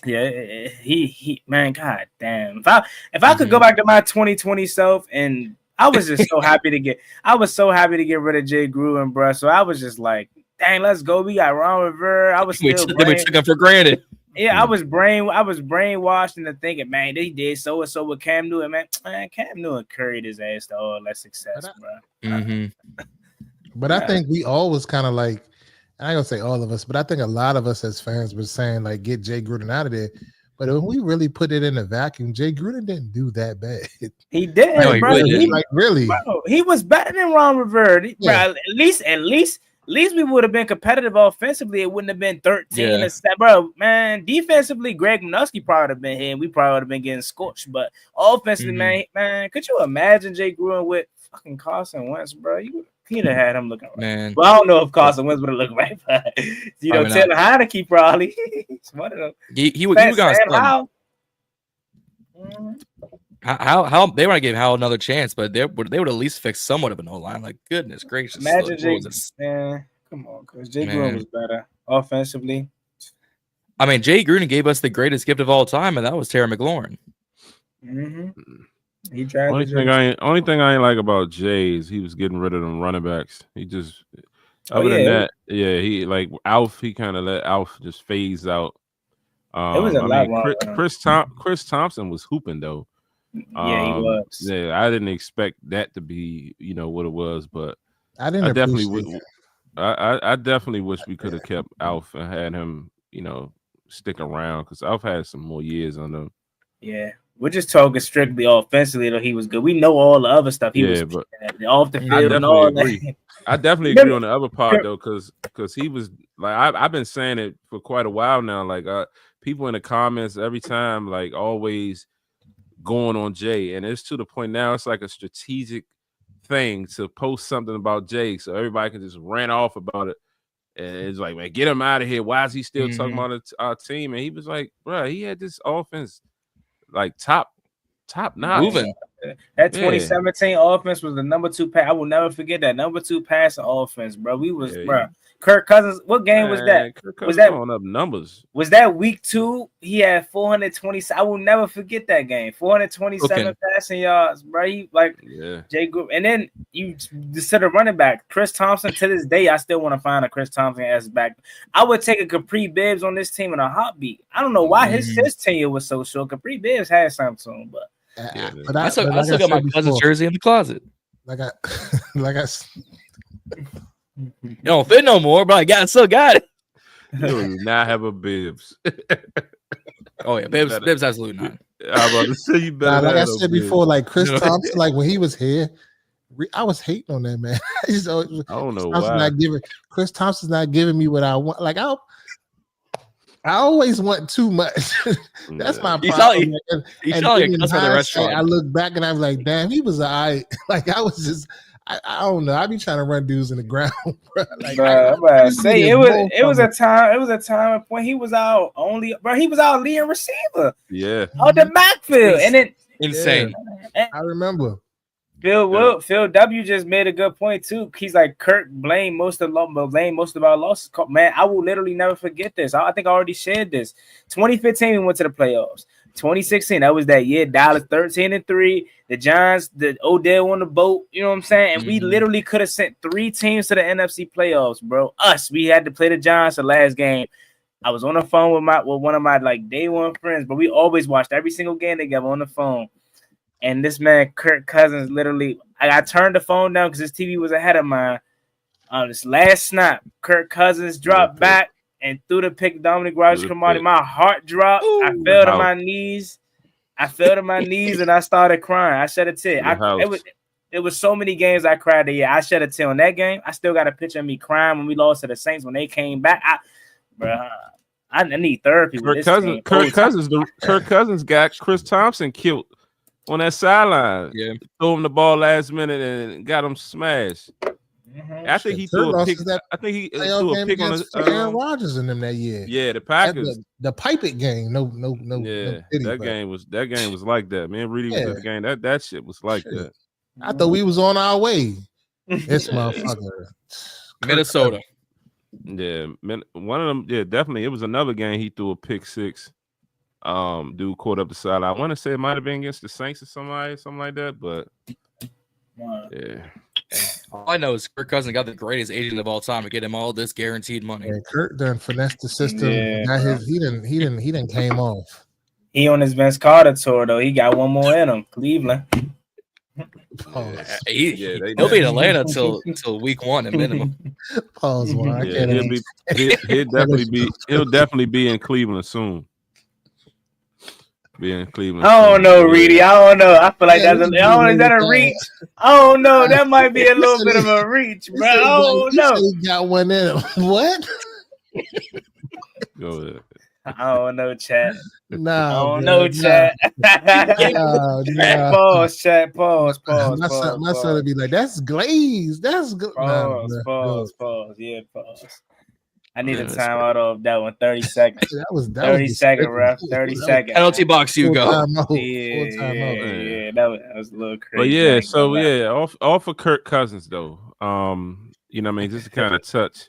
yeah, he man, god damn. If I could go back to my 2020 self, and I was just so happy to get rid of Jay Gruden, bro. So I was just like, dang, let's go. We got Ron Rivera. I was we took him for granted. Yeah, I was brainwashed into thinking, man, they did so and so with Cam Newton, man. Cam Newton carried his ass to all that success, bro. But I think we always kind of like, I ain't gonna say all of us, but I think a lot of us as fans were saying like, get Jay Gruden out of there. But when we really put it in a vacuum, Jay Gruden didn't do that bad. He did, no, bro. Really, bro, he was better than Ron Rivera. Yeah. Bro, at least we would have been competitive offensively. It wouldn't have been 13 to 7. Bro, man, defensively, Greg Minuski probably would have been here, and we probably would have been getting scorched. But offensively, man, could you imagine Jay Gruden with fucking Carson Wentz, bro? He'd have had him looking right. Man. Well, I don't know if Carson Wentz would have looked right, but Taylor Heineke probably. One of them. He got How they want to give Howell another chance, but they would at least fix somewhat of an O-line. Like, goodness gracious. Imagine Jay, man, come on, because Jay Gruden was better offensively. I mean, Jay Gruden gave us the greatest gift of all time, and that was Terry McLaurin. He tried. Only thing I ain't like about Jay is he was getting rid of them running backs. He just than that, he like Alf. He kind of let Alf just phase out. It was a lot wrong. Chris Thompson was hooping though. Yeah, he was. Yeah, I didn't expect that to be what it was, but I definitely wish we could have kept Alf and had him stick around because Alf had some more years on them. Yeah. We're just talking strictly offensively, though he was good. We know all the other stuff he was off the field and all that. I definitely agree on the other part though, because he was like I've been saying it for quite a while now. Like people in the comments every time, like always going on Jay, and it's to the point now. It's like a strategic thing to post something about Jay, so everybody can just rant off about it. And it's like, man, get him out of here. Why is he still talking about our team? And he was like, bro, he had this offense. Like top notch. Moving. That 2017 offense was the number 2 pass. I will never forget that number 2 passing offense, bro. We was, bro. Kirk Cousins. What game was that? Kirk Cousins was that throwing up numbers? Was that week 2? He had 420. I will never forget that game. 427 passing yards, bro. Jay Group. And then you said a running back, Chris Thompson. To this day, I still want to find a Chris Thompson as back. I would take a Capri Bibbs on this team in a heartbeat. I don't know why his tenure was so short. Capri Bibbs had something to him, but. But I still got my cousin's jersey in the closet. You don't fit no more, but I still got it. You do not have a Bibbs. Oh yeah, Bibbs absolutely not. I'm about to say you better. Like I said before, like Chris Thompson, like when he was here, I was hating on that man. I don't know why. Chris Thompson's not giving me what I want. Like I always want too much. That's my problem. I look back and I was like, damn, he was all right. Like I was just, I don't know. I be trying to run dudes in the ground. Bro. Like, it was a time when he was out leading receiver. Yeah. On the backfield. And then Insane. I remember. Phil W just made a good point too. He's like, Kirk blamed most of our losses. Man, I will literally never forget this. I think I already shared this. 2015, we went to the playoffs. 2016, that was that year. Dallas 13-3. The Giants, the Odell on the boat. You know what I'm saying? And we literally could have sent 3 teams to the NFC playoffs, bro. We had to play the Giants the last game. I was on the phone with one of my like day one friends, but we always watched every single game together on the phone. And this man, Kirk Cousins, literally, I turned the phone down because his TV was ahead of mine. This last snap, Kirk Cousins dropped back and threw the pick. Dominic Rodgers-Cromartie. My heart dropped. I fell to my knees. And I started crying. I shed a tear. It was so many games I cried that year. I shed a tear on that game. I still got a picture of me crying when we lost to the Saints when they came back. I need therapy. Kirk Cousins got Chris Thompson killed on that sideline. Yeah, threw him the ball last minute and got him smashed. I think he threw a pick. I think he threw a pick on Aaron Rodgers in them that year. Yeah, the Packers. The pipe it game. No. Yeah, that game was like that. Man, Reedy was at the game. That shit was like that. I thought we was on our way. This motherfucker. Minnesota. Yeah, one of them. Yeah, definitely. It was another game. He threw a pick six. Dude caught up the side. I want to say it might have been against the Saints or something like that. But yeah, all I know is Kirk Cousins got the greatest agent of all time to get him all this guaranteed money. Yeah, Kirk done finessed the system. Yeah. He didn't came off. He on his Vince Carter tour though. He got one more in him. Cleveland. He'll be in Atlanta till week 1 at minimum. Pause. He'll definitely be in Cleveland soon. Be in Cleveland. I don't know, Reedy. I don't know. I feel like is that a reach? I don't know. That might be a little bit of a reach, bro. I don't know. He got one in him. What? Go ahead. I don't know, chat. Nah, I don't know, chat. Nah. Pause, chat. Pause. My son would be like, "That's glazed. That's good." Pause. Yeah, pause. I need a timeout of that one. 30 seconds. That was 30 seconds, ref. 30 seconds. Penalty box, you go. Yeah, that was a little crazy. But yeah, so yeah, off of Kirk Cousins though. You know what I mean, just to kind of touch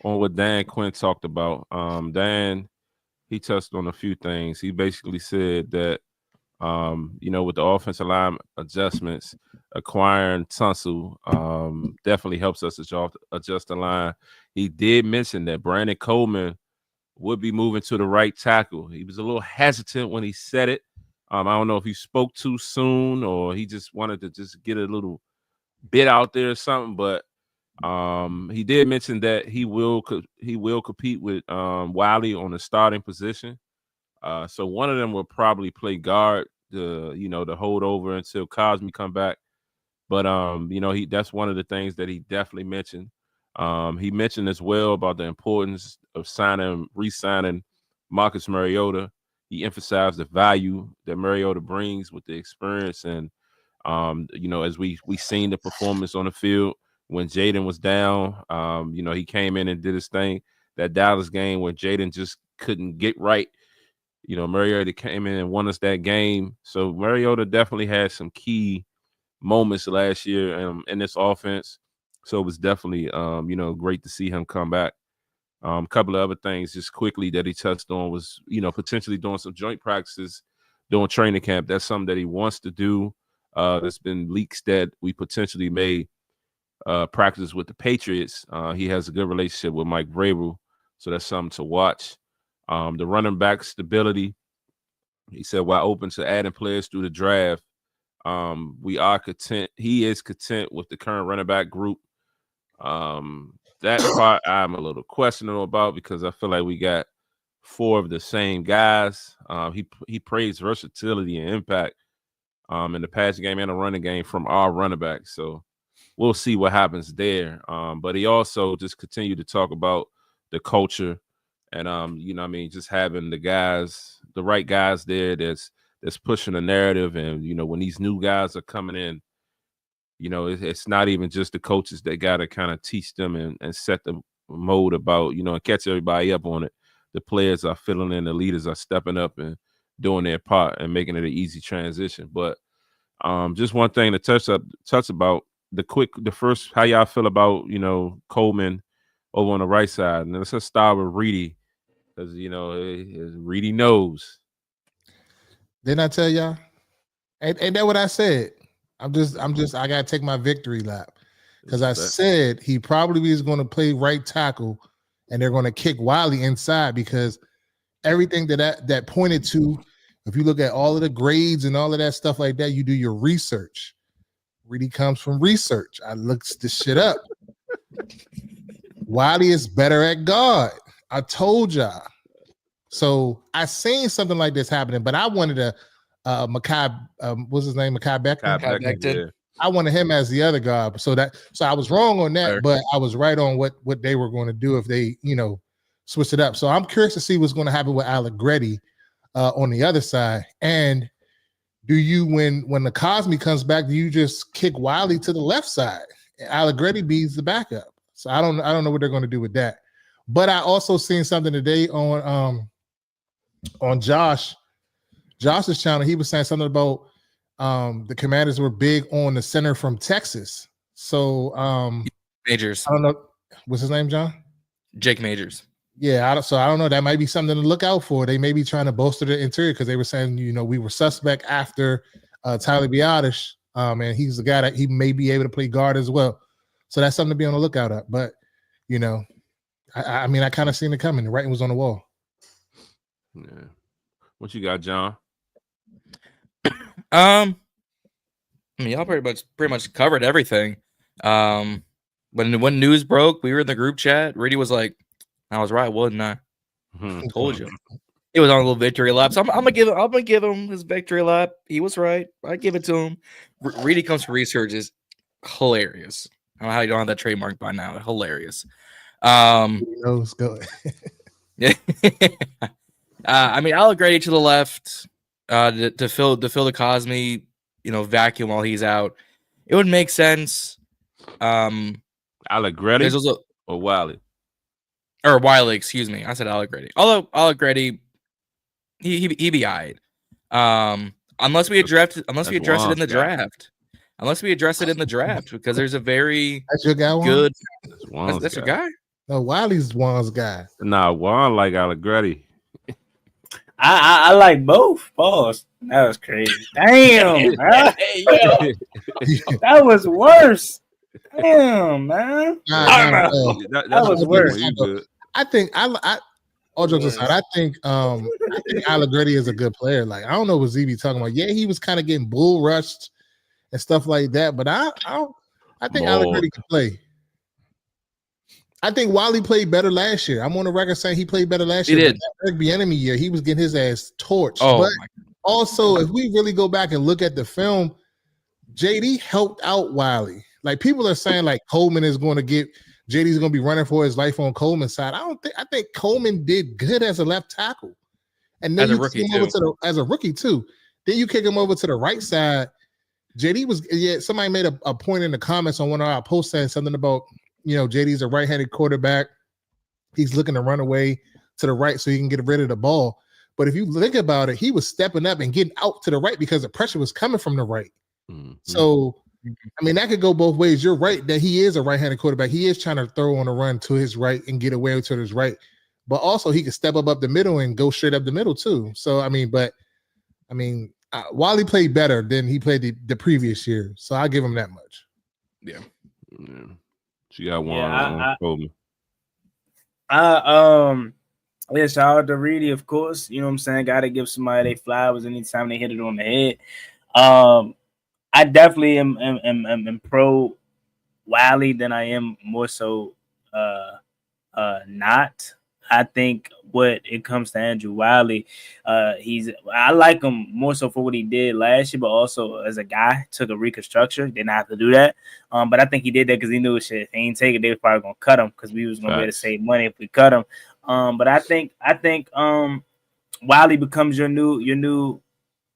on what Dan Quinn talked about. Dan, he touched on a few things. He basically said that with the offensive line adjustments, acquiring Tunsil definitely helps us adjust the line. He did mention that Brandon Coleman would be moving to the right tackle. He was a little hesitant when he said it. I don't know if he spoke too soon or he just wanted to just get a little bit out there or something, but he did mention that he will compete with Wiley on the starting position. So one of them will probably play guard, to hold over until Cosme come back. But that's one of the things that he definitely mentioned. He mentioned as well about the importance of re-signing Marcus Mariota. He emphasized the value that Mariota brings with the experience, and as we seen the performance on the field when Jaden was down. He came in and did his thing. That Dallas game when Jaden just couldn't get right. Mariota came in and won us that game. So Mariota definitely had some key moments last year in this offense. So it was definitely, great to see him come back. A couple of other things just quickly that he touched on was, potentially doing some joint practices during training camp. That's something that he wants to do. There's been leaks that we potentially may practice with the Patriots. He has a good relationship with Mike Vrabel, so that's something to watch. The running back stability, he said, while open to adding players through the draft, we are content. He is content with the current running back group. That part I'm a little questionable about because I feel like we got 4 of the same guys. He praised versatility and impact in the passing game and the running game from our running backs. So we'll see what happens there. But he also just continued to talk about the culture and just having the right guys there that's pushing the narrative. And when these new guys are coming in, it's not even just the coaches that got to kind of teach them and set the mode about, and catch everybody up on it. The players are filling in, the leaders are stepping up and doing their part and making it an easy transition. But just one thing to touch about the first, how y'all feel about, you know, Coleman over on the right side. And let's just start with Reedy, because, you know, Reedy knows. Didn't I tell y'all? Ain't that what I said? I gotta take my victory lap, because I said he probably is going to play right tackle, and they're going to kick Wiley inside, because everything that pointed to, if you look at all of the grades and all of that stuff like that, you do your research. Really comes from research. I looked this shit up. Wiley is better at guard. I told y'all. So I seen something like this happening, but I wanted a Mekhi, what's his name? Mekhi Becton. Yeah. I wanted him as the other guard. So I was wrong on that, Fair. but I was right on what they were going to do if they, you know, switch it up. So I'm curious to see what's going to happen with Allegretti on the other side. And do you, when the Cosme comes back, do you just kick Wiley to the left side? Allegretti beats the backup. So I don't know what they're going to do with that. But I also seen something today on Josh's channel. He was saying something about the Commanders were big on the center from Texas. So Majors. I don't know. What's his name, John? Jake Majors. Yeah, so I don't know. That might be something to look out for. They may be trying to bolster the interior, because they were saying, you know, we were suspect after Tyler Biadasz, and he's the guy that he may be able to play guard as well. So that's something to be on the lookout at. But, you know, I mean, I kind of seen it coming. The writing was on the wall. Yeah. What you got, John? I mean, y'all pretty much covered everything. When news broke, we were in the group chat. Reedy was like, "I was right, wasn't I? Told you." It was on a little victory lap. So I'm gonna give him his victory lap. He was right. I give it to him. Reedy comes from research is hilarious. I don't know how you don't have that trademark by now. Hilarious. Let's go. Yeah. I mean, Allegretti to the left to fill the Cosme, you know, vacuum while he's out. It would make sense. Allegretti There's also or Wiley? Or Wiley, excuse me. I said Allegretti. Although Allegretti, he be alright. Unless we address it in the draft. Unless we address it in the draft, because there's a very That's your guy, Juan? good. That's That's your guy. No, Wiley's Juan's guy. Nah, Juan like Allegretti. I like both. Pause. That was crazy. Damn, man. That was worse. Damn, man. That was worse. I think all jokes aside, I think Allegretti is a good player. Like, I don't know what ZB talking about. Yeah, he was kind of getting bull rushed and stuff like that, but I think Allegretti can play. I think Wiley played better last year. I'm on the record saying he played better last year. He did. Eric Bieniemy year, he was getting his ass torched. Oh, but also, if we really go back and look at the film, JD helped out Wiley. Like, people are saying, like, Coleman is going to get JD's going to be running for his life on Coleman's side. I think Coleman did good as a left tackle, and then as a rookie too. As a rookie too. Then you kick him over to the right side. JD was somebody made a point in the comments on one of our posts saying something about, you know, JD's a right-handed quarterback. He's looking to run away to the right so he can get rid of the ball. But if you think about it, he was stepping up and getting out to the right because the pressure was coming from the right. Mm-hmm. So, I mean, that could go both ways. You're right that he is a right-handed quarterback. He is trying to throw on a run to his right and get away to his right. But also, he can step up the middle and go straight up the middle too. So, Wiley played better than he played the previous year. So, I'll give him that much. Yeah. She got one on Coleman. Yeah, shout out to Reedy, of course. You know what I'm saying? Got to give somebody their flowers anytime they hit it on the head. I definitely am pro Wiley than I am more so not. I think when it comes to Andrew Wiley, I like him more so for what he did last year, but also as a guy, took a reconstruction, didn't have to do that. But I think he did that because he knew shit. If he ain't take it, they were probably gonna cut him because we was gonna be able to save money if we cut him. But I think Wiley becomes your new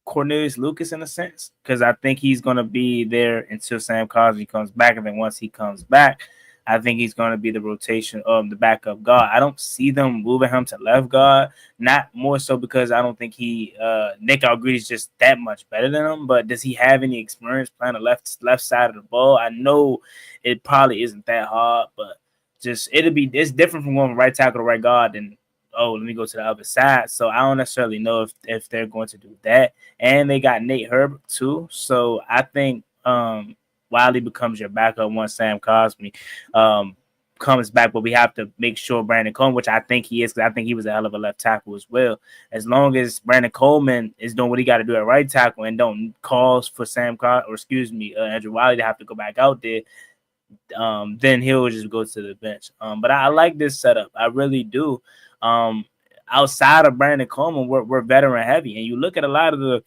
Cornelius Lucas in a sense, because I think he's gonna be there until Sam Cosme comes back, and then once he comes back, I think he's going to be the rotation of the backup guard. I don't see them moving him to left guard, not more so because I don't think Nick Algreedy is just that much better than him, but does he have any experience playing the left side of the ball? I know it probably isn't that hard, but it's different from going from right tackle to right guard than let me go to the other side. So I don't necessarily know if they're going to do that. And they got Nate Herbert too. So I think Wiley becomes your backup once Sam Cosmi comes back, but we have to make sure Brandon Coleman, which I think he is, because I think he was a hell of a left tackle as well. As long as Brandon Coleman is doing what he got to do at right tackle and don't cause for Andrew Wiley to have to go back out there, then he'll just go to the bench. But I like this setup. I really do. Outside of Brandon Coleman, we're veteran heavy, and you look at a lot of the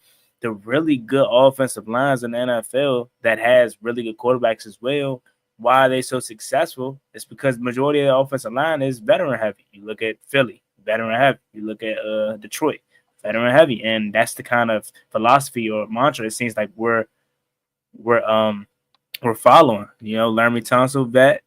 really good offensive lines in the NFL that has really good quarterbacks as well. Why are they so successful? It's because the majority of the offensive line is veteran heavy. You look at Philly, veteran heavy. You look at Detroit, veteran heavy, and that's the kind of philosophy or mantra it seems like we're following. You know, Laramie Tunsil vet,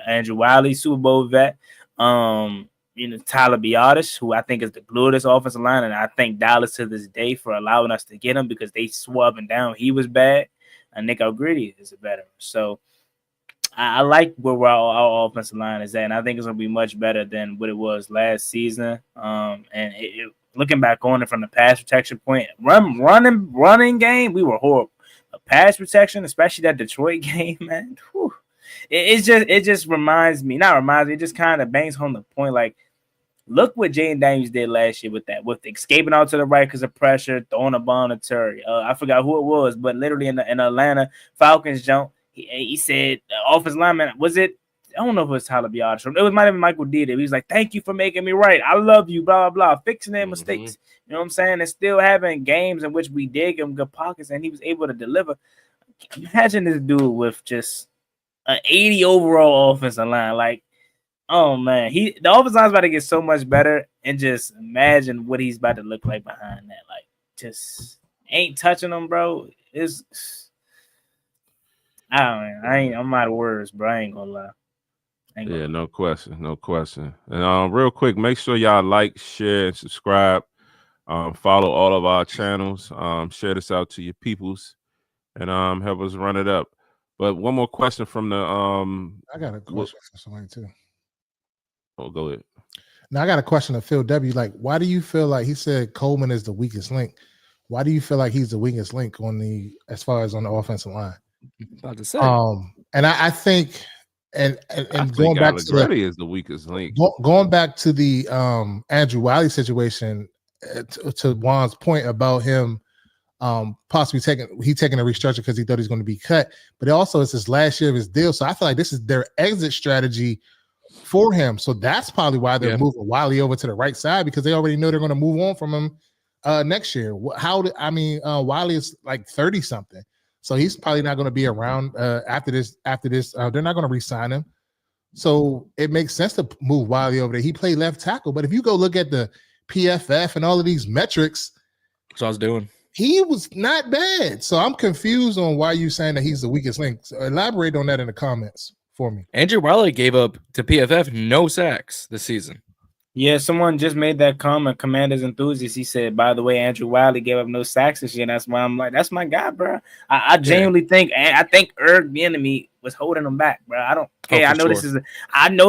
Andrew Wiley Super Bowl vet, Tyler Biadasz, who I think is the glue of this offensive line, and I thank Dallas to this day for allowing us to get him because they swore up and down he was bad, and Nick Algreedy is a veteran. So I like where our offensive line is at, and I think it's going to be much better than what it was last season. And looking back on it from the pass protection point, running game, we were horrible. But pass protection, especially that Detroit game, man, whew, it just it just kind of bangs home the point. Like, look what Jaden Daniels did last year with escaping out to the right because of pressure, throwing a ball to Terry. I forgot who it was, but literally in Atlanta Falcons jump, he said, offensive lineman, was it? I don't know if it was Tyler Biadasz. It might have been Michael Dieter. He was like, "Thank you for making me right. I love you." Blah blah blah, fixing their mistakes. You know what I'm saying? And still having games in which we did give him good pockets, and he was able to deliver. Imagine this dude with just an 80 overall offensive line. Like, oh man, the offensive line's about to get so much better, and just imagine what he's about to look like behind that. Like, just ain't touching him, bro. I'm out of words, bro. I ain't gonna lie. Yeah, no question. And real quick, make sure y'all like, share, and subscribe. Follow all of our channels. Share this out to your peoples, and help us run it up. But one more question from the I got a question for somebody too. Oh, go ahead. Now I got a question of Phil W. Like, why do you feel like he said Coleman is the weakest link? Why do you feel like he's the weakest link as far as on the offensive line? About to say. And I think and going back to is the weakest link. Going back to the Andrew Wiley situation, to Juan's point about him possibly taking a restructure because he thought he's going to be cut, but it also it's his last year of his deal. So I feel like this is their exit strategy for him. So that's probably why they're moving Wiley over to the right side, because they already know they're going to move on from him next year. Wiley is like 30 something. So he's probably not going to be around after this. They're not going to re-sign him. So it makes sense to move Wiley over there. He played left tackle. But if you go look at the PFF and all of these metrics, that's what I was doing. He was not bad. So I'm confused on why you're saying that he's the weakest link. So elaborate on that in the comments for me. Andrew Wiley gave up to PFF no sacks this season. Yeah, someone just made that comment. Commanders enthusiast. He said, "By the way, Andrew Wiley gave up no sacks this year." And that's why I'm like, that's my guy, bro. I genuinely think, and I think the enemy was holding him back, bro. I don't care. I know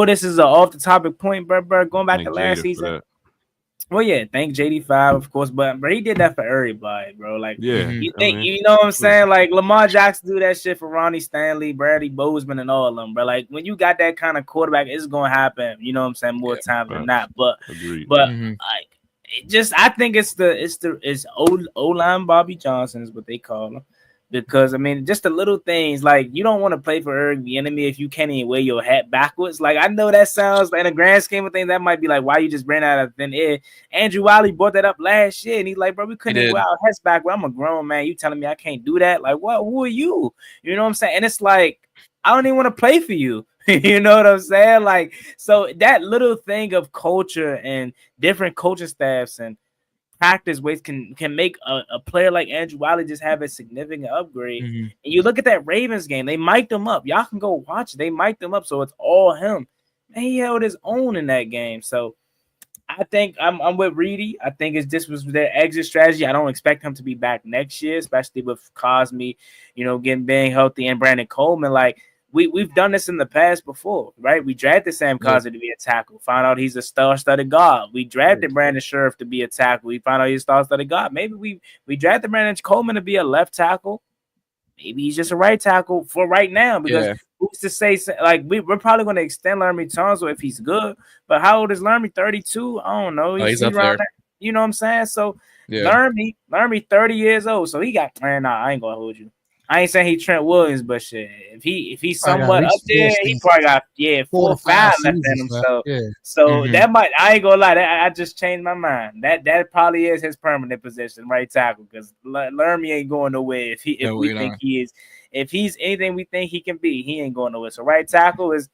this is an off the topic point, bro. Going back to last season. Well, yeah, thank JD5, of course, but he did that for everybody, bro. Like, you know what I'm saying? Like, Lamar Jackson do that shit for Ronnie Stanley, Bradley Bozeman, and all of them, bro. Like, when you got that kind of quarterback, it's gonna happen. You know what I'm saying? More times than not. But like, I think it's O-line Bobby Johnson is what they call him. Because, I mean, just the little things, like, you don't want to play for Eric the enemy if you can't even wear your hat backwards. Like, I know that sounds, in a grand scheme of things, that might be like, why you just ran out of thin air. Andrew Wiley brought that up last year, and he's like, bro, we couldn't wear our hats backwards. I'm a grown man. You telling me I can't do that? Like, what? Who are you? You know what I'm saying? And it's like, I don't even want to play for you. You know what I'm saying? Like, so that little thing of culture and different coaching staffs and practice ways can make a player like Andrew Wiley just have a significant upgrade. Mhm. And you look at that Ravens game, they mic'd him up. Y'all can go watch it. They mic'd him up, so it's all him. And he held his own in that game. So I think I'm with Reedy. I think this was their exit strategy. I don't expect him to be back next year, especially with Cosme, being healthy, and Brandon Coleman. Like we've done this in the past before, right? We drafted Sam Cosme to be a tackle. Found out he's a star-studded guard. We drafted Brandon Scherf to be a tackle. We found out he's a star-studded guard. Maybe we drafted Brandon Coleman to be a left tackle. Maybe he's just a right tackle for right now, because who's to say, like, we're probably going to extend Laramie Tunsil if he's good. But how old is Laramie? 32? I don't know. He's up there. You know what I'm saying? So Laramie 30 years old. So he got, man, nah, I ain't going to hold you. I ain't saying he Trent Williams, but shit, if he's somewhat up there, he probably got 4 or 5 left in him. So that might, I ain't gonna lie, I just changed my mind. That probably is his permanent position, right tackle, because Laramie ain't going nowhere. If he's anything we think he can be, he ain't going nowhere. So right tackle is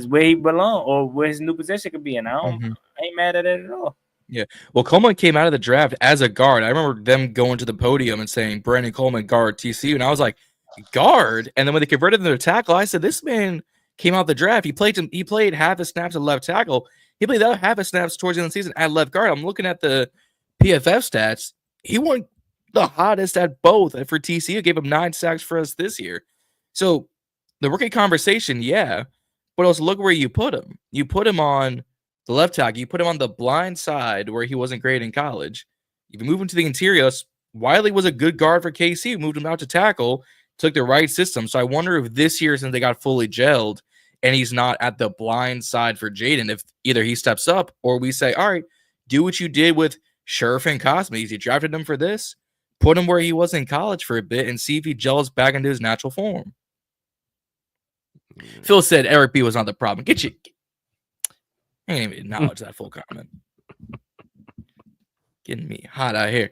where he belongs, or where his new position could be, and I ain't mad at it at all. Yeah. Well, Coleman came out of the draft as a guard. I remember them going to the podium and saying, Brandon Coleman, guard, TCU. And I was like, guard? And then when they converted him to tackle, I said, this man came out of the draft. He played half his snaps at left tackle. He played the other half his snaps towards the end of the season at left guard. I'm looking at the PFF stats. He won the hottest at both. And for TCU, gave him 9 sacks for us this year. So the rookie conversation, yeah. But also look where you put him. You put him on the left tackle, you put him on the blind side where he wasn't great in college. If you move him to the interior, Wiley was a good guard for KC, moved him out to tackle, took the right system. So I wonder if this year, since they got fully gelled and he's not at the blind side for Jaden, if either he steps up or we say, all right, do what you did with Scherf and Cosme. You drafted him for this, put him where he was in college for a bit and see if he gels back into his natural form. Phil said Eric B was not the problem. I ain't even acknowledge that full comment. Getting me hot out here.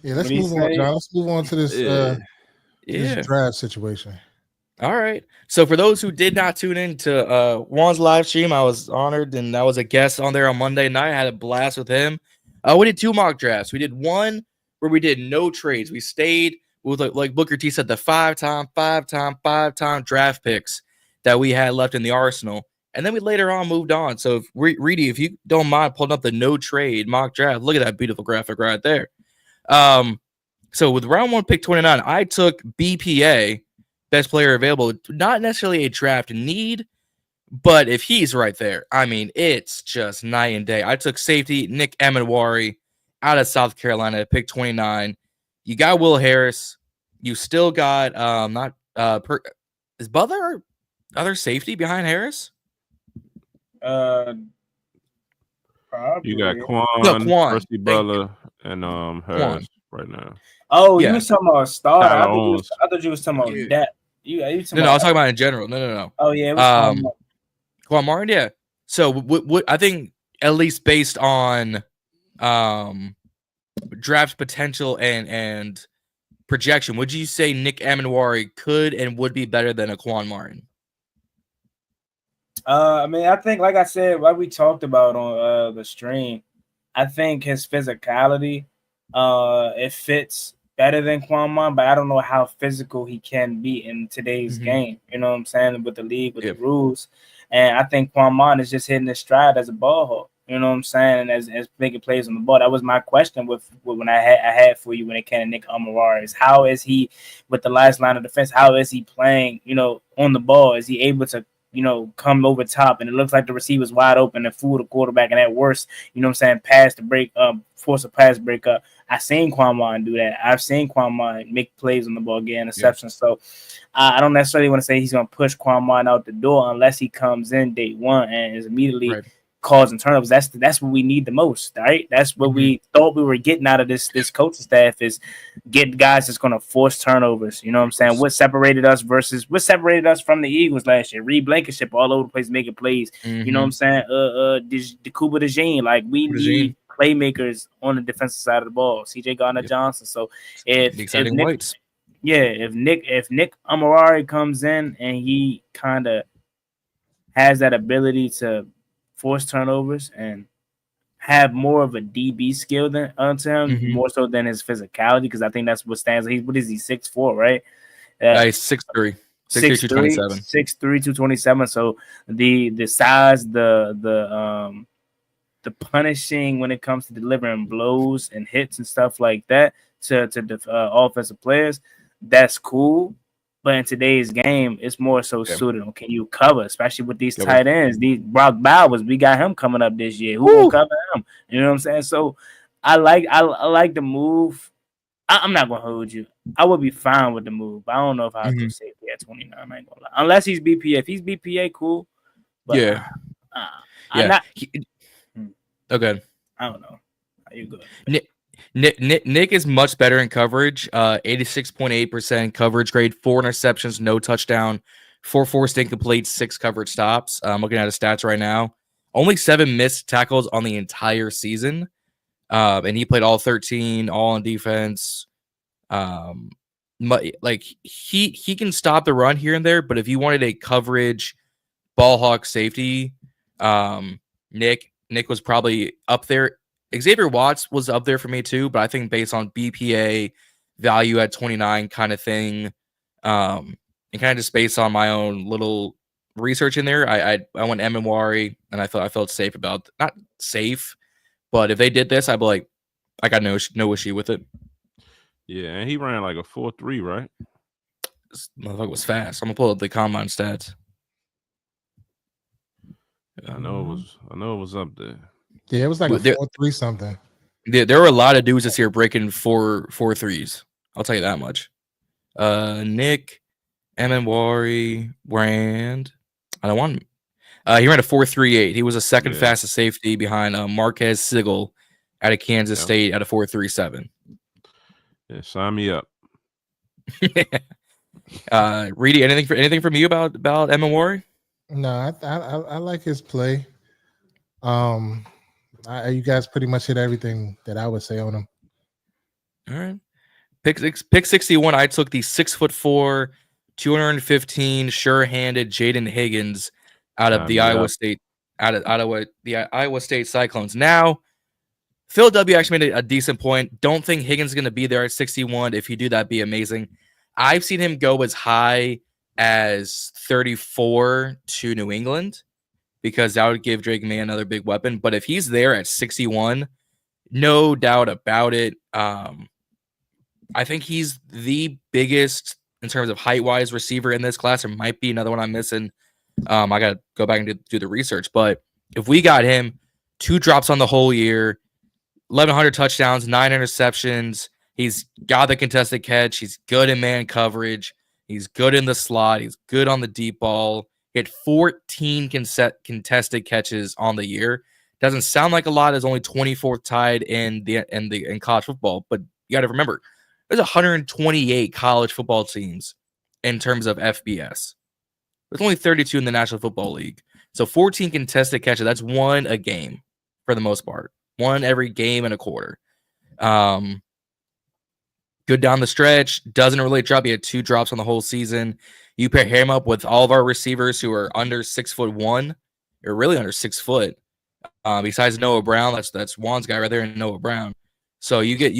Yeah, let's move on, John. Let's move on to this draft situation. All right. So for those who did not tune in to Juan's live stream, I was honored, and I was a guest on there on Monday night. I had a blast with him. We did 2 mock drafts. We did one where we did no trades. We stayed with, like Booker T said, the 5-time draft picks that we had left in the arsenal. And then we later on moved on. So, if Reedy, if you don't mind pulling up the no trade mock draft, look at that beautiful graphic right there. So with round 1, pick 29, I took BPA, best player available. Not necessarily a draft need, but if he's right there, I mean, it's just night and day. I took safety Nick Emenwari out of South Carolina at pick 29. You got Will Harris. You still got is Butler other safety behind Harris? You got Quan, Percy Butler, and Harris right now. Oh, you was talking about Star. I thought you was talking about that. No, I was talking about in general. No. Oh yeah, it was Quan Martin. Yeah. So what I think, at least based on draft potential and projection, would you say Nick Emenwari could and would be better than a Quan Martin? I mean, I think, like I said, what we talked about on the stream, I think his physicality, it fits better than Quan Martin, but I don't know how physical he can be in today's game. You know what I'm saying? With the league, with the rules. And I think Quan Martin is just hitting his stride as a ball hawk. You know what I'm saying? And as making plays on the ball. That was my question with when I had for you when it came to Nick Emenwari, is how is he with the last line of defense? How is he playing, on the ball? Is he able to, come over top, and it looks like the receiver's wide open and fool the quarterback, and at worst, pass the break, force a pass break up. I've seen Quan Martin do that. I've seen Quan Martin make plays on the ball, get interceptions. So I don't necessarily want to say he's going to push Quan Martin out the door unless he comes in day one and is immediately causing turnovers. That's what we need the most, right? That's what we thought we were getting out of this coaching staff, is get guys that's going to force turnovers. You know what I'm saying? What separated us from the Eagles last year? Reed Blankenship all over the place making plays. You know what I'm saying? Deebo Samuel, like we need playmakers on the defensive side of the ball. CJ Gardner-Johnson. So if Nick Emenwari comes in and he kind of has that ability to force turnovers and have more of a DB skill than to him, Mhm. more so than his physicality, because I think that's what stands. What is he, 6'4", right? He's 6'3", 6'3", 6'3", 227. 6'3", 227. So the size, the punishing when it comes to delivering blows and hits and stuff like that to offensive players, that's cool. But in today's game, it's more so suited on, can you cover, especially with these tight ends. These Brock Bowers, we got him coming up this year. Who will cover him? You know what I'm saying? So I like the move. I'm not gonna hold you. I would be fine with the move, but I don't know if I'll go safety at 29. I ain't gonna lie. Unless he's BPA. If he's BPA, cool. But Yeah. I'm not. Okay. I don't know. You good? Nick is much better in coverage. 86.8% coverage grade, 4 interceptions, no touchdown, 4 forced incompletes, 6 coverage stops. I'm looking at his stats right now. Only 7 missed tackles on the entire season. And he played all 13, all on defense. Like he can stop the run here and there, but if you wanted a coverage ball hawk safety, Nick was probably up there. Xavier Watts was up there for me too, but I think based on BPA value at 29 kind of thing, and kind of just based on my own little research in there, I went Emmanwari, and I felt safe about, not safe, but if they did this, I'd be like, I got no issue with it. Yeah, and he ran like a 4.3, right? This motherfucker was fast. I'm gonna pull up the combine stats. I know it was up there. Yeah, it was like a 4.3 something. There were a lot of dudes this year breaking 4.3s. I'll tell you that much. Nick Emmanwari Brand. I don't want him. He ran a 4.38. He was the second fastest safety behind Marquez Sigel out of Kansas State at a 4.37. Yeah, sign me up. Reedy, anything from you about Emmanwari? No, I like his play. You guys pretty much hit everything that I would say on him. All right. Pick 61. I took the 6'4", 215 sure-handed Jaden Higgins out of the Iowa State Cyclones. Now, Phil W actually made a decent point. Don't think Higgins is going to be there at 61. If you do, that'd be amazing. I've seen him go as high as 34 to New England, because that would give Drake May another big weapon. But if he's there at 61, no doubt about it. I think he's the biggest in terms of height-wise receiver in this class. There might be another one I'm missing. I got to go back and do the research. But if we got him, 2 drops on the whole year, 1,100 touchdowns, 9 interceptions. He's got the contested catch. He's good in man coverage. He's good in the slot. He's good on the deep ball. He had 14 contested catches on the year. Doesn't sound like a lot. Is only 24th tied in college football. But you got to remember, there's 128 college football teams in terms of FBS. There's only 32 in the National Football League. So 14 contested catches. That's 1 a game for the most part. 1 every game and a quarter. Good down the stretch. Doesn't really drop. He had 2 drops on the whole season. You pair him up with all of our receivers who are under 6'1", or really under 6 foot. Besides Noah Brown, that's Juan's guy right there, and Noah Brown. So you get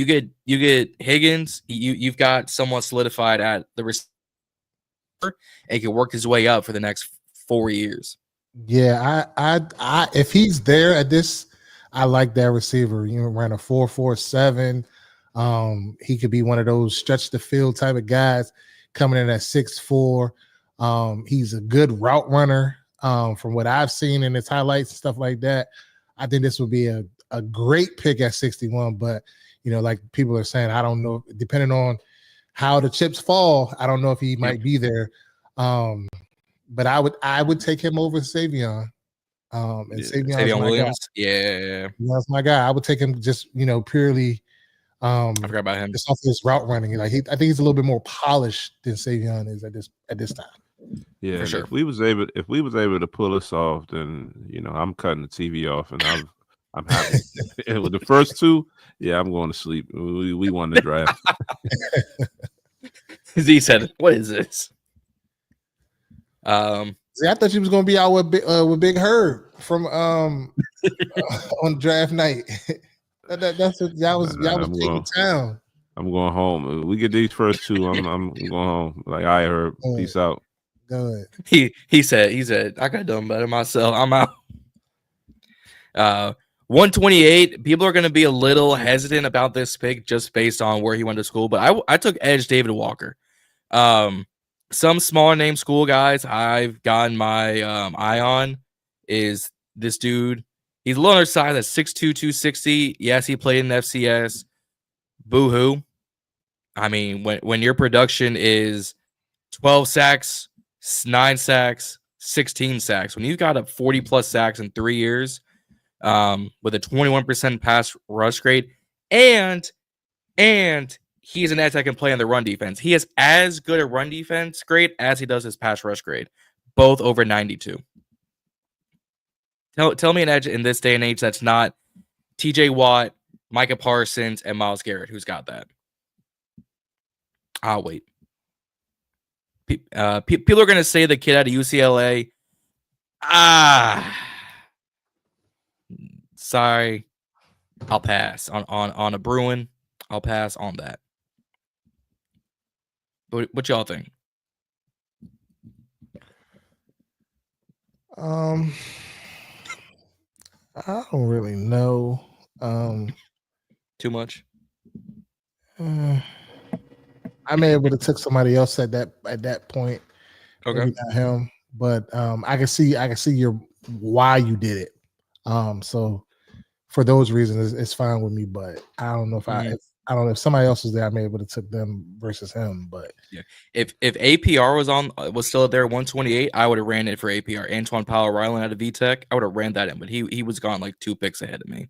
Higgins. You've got someone solidified at the receiver, and he can work his way up for the next 4 years. Yeah, I if he's there at this, I like that receiver. You ran a 4.47. He could be one of those stretch the field type of guys coming in at 6'4". He's a good route runner. From what I've seen in his highlights and stuff like that, I think this would be a great pick at 61. But like people are saying, I don't know, depending on how the chips fall, I don't know if he might be there. But I would take him over Savion. Savion Williams. Yeah. That's my guy. I would take him just, purely I forgot about him. Just off his route running. I think he's a little bit more polished than Savion is at this time. Yeah, for sure. If we was able to pull this off, then I'm cutting the TV off, and I'm happy. With the first 2, I'm going to sleep. We won the draft. Z said, "What is this?" See, I thought you was going to be out with Big Herb. from on draft night. That's what y'all was taking town. I'm going home. We get these first two. I'm going home. Like, I heard. Peace out. Good. He said I got done better myself. I'm out. 128. People are going to be a little hesitant about this pick just based on where he went to school, but I took edge David Walker. Some smaller name school guys I've gotten my eye on is this dude. He's a little undersized at 6'2", 260. Yes, he played in the FCS. Boo-hoo. I mean, when your production is 12 sacks, 9 sacks, 16 sacks, when you've got up 40-plus sacks in 3 years with a 21% pass rush grade, and he's an edge that can play on the run defense. He has as good a run defense grade as he does his pass rush grade, both over 92. Tell me an edge in this day and age that's not TJ Watt, Micah Parsons, and Myles Garrett. Who's got that? I'll wait. People are going to say the kid out of UCLA. Sorry. I'll pass on a Bruin. I'll pass on that. What y'all think? I don't really know. Too much. I may have took somebody else at that point. Okay, maybe not him, but I can see your why you did it. So for those reasons, it's fine with me. But I don't know if I don't know if somebody else was there, I may have took them versus him. But yeah, if APR was still there at 128, I would have ran it for APR. Antoine Powell-Ryland out of VTech, I would have ran that in, but he was gone like 2 picks ahead of me.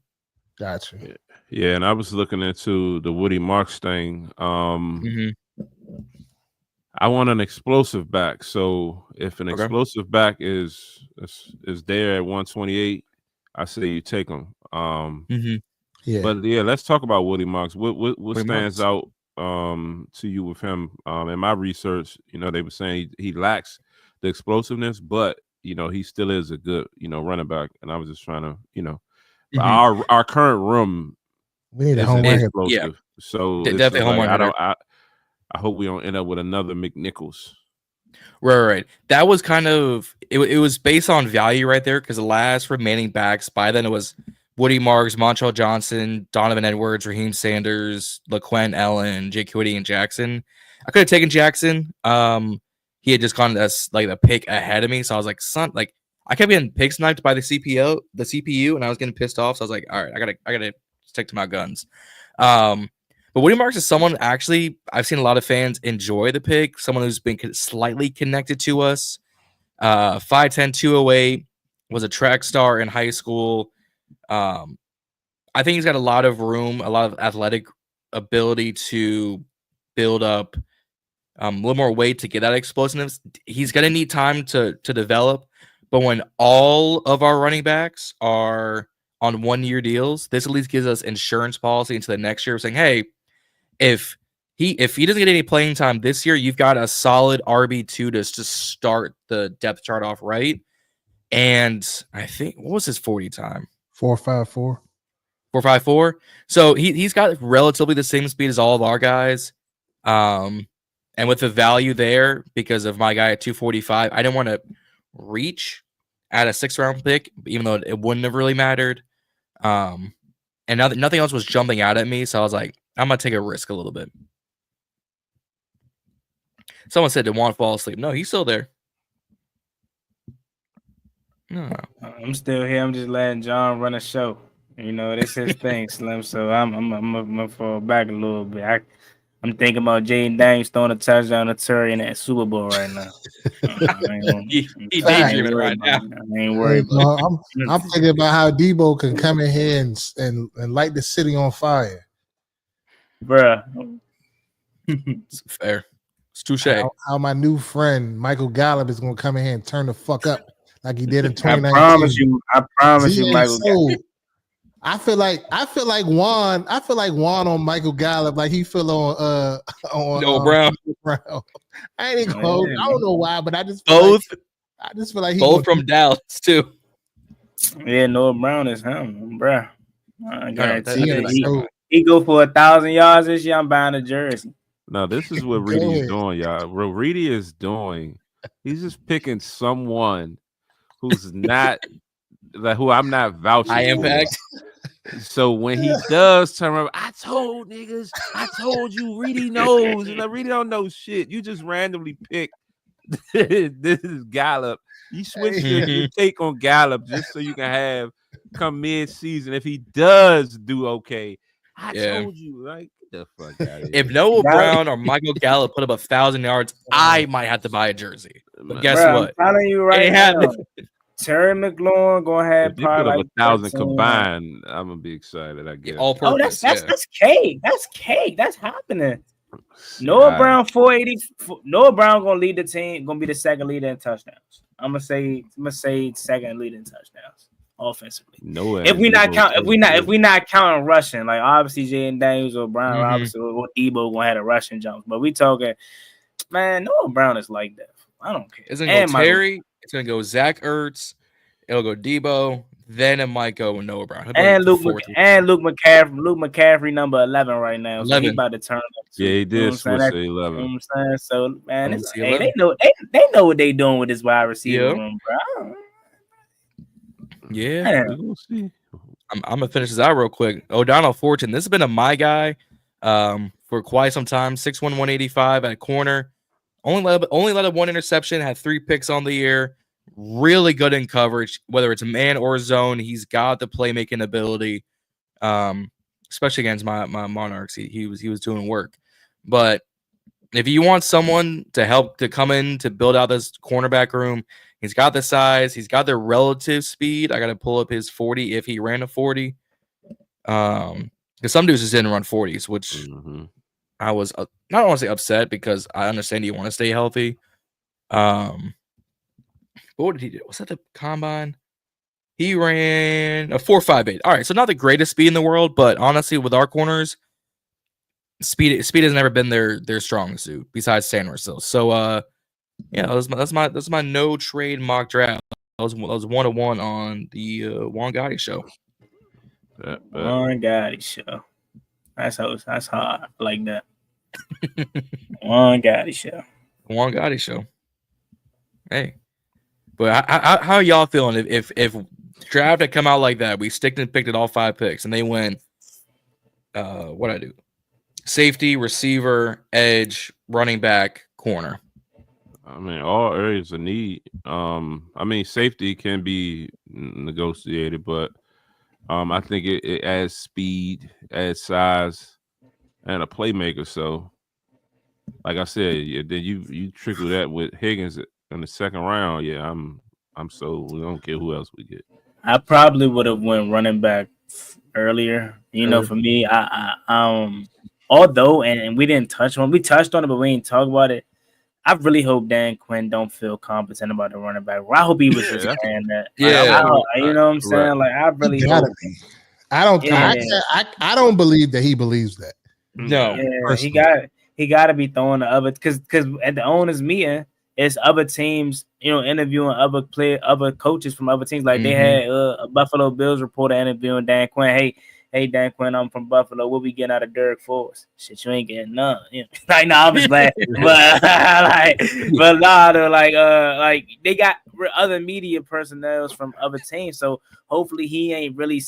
Gotcha. Yeah, and I was looking into the Woody Marks thing. I want an explosive back. So if an explosive back is there at 128, I say you take him. Yeah. But yeah, let's talk about Woody Marks. What stands Marks. out to you with him? In my research, they were saying he lacks the explosiveness, but he still is a good running back. And I was just trying to our current room. We need a home run. Yeah. So definitely home run. I hope we don't end up with another McNichols. Right. That was kind of it was based on value right there because the last remaining backs by then it was Woody Marks, Montrell Johnson, Donovan Edwards, Raheem Sanders, LaQuinn Ellen, Jake Quiddy, and Jackson. I could have taken Jackson. He had just gone as like the pick ahead of me, so I was like, I kept getting pick sniped by the CPU, and I was getting pissed off. So I was like, all right, I gotta stick to my guns. But Woody Marks is someone actually I've seen a lot of fans enjoy the pick. Someone who's been slightly connected to us. 5'10", 208, was a track star in high school. I think he's got a lot of room, a lot of athletic ability to build up a little more weight to get that explosiveness. He's going to need time to develop. But when all of our running backs are on 1-year deals, this at least gives us insurance policy into the next year saying, hey, if he doesn't get any playing time this year, you've got a solid RB2 to just start the depth chart off right. And I think, what was his 40 time? 4.54. 4.54. So he's got relatively the same speed as all of our guys. And with the value there, because of my guy at 245, I didn't want to reach at a 6th-round pick, even though it wouldn't have really mattered. And nothing else was jumping out at me, so I was like, I'm gonna take a risk a little bit. Someone said, "Did Juan fall asleep?" No, he's still there. No, I'm still here. I'm just letting John run a show. This is his thing, Slim. So I'm gonna fall back a little bit. I'm thinking about Jaden Daniels throwing a touchdown to Terry in that Super Bowl right now. He daydreaming right now. I ain't worried. I'm thinking about how Deebo can come in here and light the city on fire. Bruh. It's fair. It's touche. How my new friend Michael Gallup is gonna come in here and turn the fuck up like he did in 2019. I promise you, Michael Gallup. I feel like Juan on Michael Gallup, like he feel on Brown. I ain't gonna I don't know why, but I just feel like both from Dallas too. Yeah, Noah Brown is him, bruh. I guarantee he go for 1,000 yards this year. I'm buying a jersey. No, this is what Reedy is doing, y'all. What Reedy is doing, he's just picking someone who's not who I'm not vouching high for. impact. So when he does turn around, I told niggas, I told you, Reedy knows, and Reedy don't know shit. You just randomly pick. This is Gallup. You switch your take on Gallup just so you can have come mid-season. If he does do okay, I told you, like, get the fuck out of here. If Noah Brown or Michael Gallup put up 1,000 yards, I might have to buy a jersey. But guess what? I'm telling you right now, Terry McLaurin gonna have probably like 1,000 combined. I'm gonna be excited. I guess. All purpose. That's cake. That's cake. That's happening. Noah Brown 480. Noah Brown gonna lead the team. Gonna be the second leader in touchdowns. I'm gonna say second leader in touchdowns offensively. Noah. If we not counting rushing, like obviously Jaden Daniels or Brown Robinson or Deebo gonna have a rushing jump, but we talking, man, Noah Brown is like that. I don't care. It's gonna go Terry. It's gonna go Zach Ertz. It'll go Deebo. Then it might go Noah Brown. And Luke McCaffrey. Luke McCaffrey number 11 right now. So he's about to turn up. Yeah, he did switch to 11. You know what I'm saying? So man, they know what they doing with this wide receiver room, bro. Yeah. We'll see. I'm gonna finish this out real quick. O'Donnell Fortune. This has been my guy for quite some time. 6'1", 185 at corner. Only let up one interception, had 3 picks on the year. Really good in coverage, whether it's man or zone. He's got the playmaking ability, especially against my Monarchs. He was doing work. But if you want someone to help to come in to build out this cornerback room, he's got the size. He's got the relative speed. I got to pull up his 40 if he ran a 40. Because some dudes just didn't run 40s, which I was not want to say upset because I understand you want to stay healthy. What did he do? Was that the combine? He ran a 4.58. All right, so not the greatest speed in the world, but honestly, with our corners, speed has never been their strong suit besides Sanders. So that's my no trade mock draft. That was 1-1 on the Juan Gotti show. Juan Gotti show. That's how I like that. Juan Gotti show. Juan Gotti show. Hey. But how are y'all feeling if draft had come out like that? We sticked and picked at all 5 picks, and they went, what I do? Safety, receiver, edge, running back, corner. I mean, all areas of need. I mean, safety can be negotiated, but I think it adds speed, adds size, and a playmaker. So, like I said, then you trickle that with Higgins in the second round. Yeah, I'm so we don't care who else we get. I probably would have went running back earlier. You know, for me, I although and we didn't touch on, we touched on it, but we didn't talk about it. I really hope Dan Quinn don't feel competent about the running back. I hope he was just saying that. Yeah, you know what I'm saying? Like I really hope. I don't believe that he believes that. No, he got to be throwing the other because at the owners meeting, it's other teams, interviewing other coaches from other teams. Like they had a Buffalo Bills reporter interviewing Dan Quinn. Hey, Dan Quinn, I'm from Buffalo. What we getting out of Derek Forrest? Shit, you ain't getting none. Like, no, I'm just laughing. But they got other media personnel from other teams. So hopefully he ain't really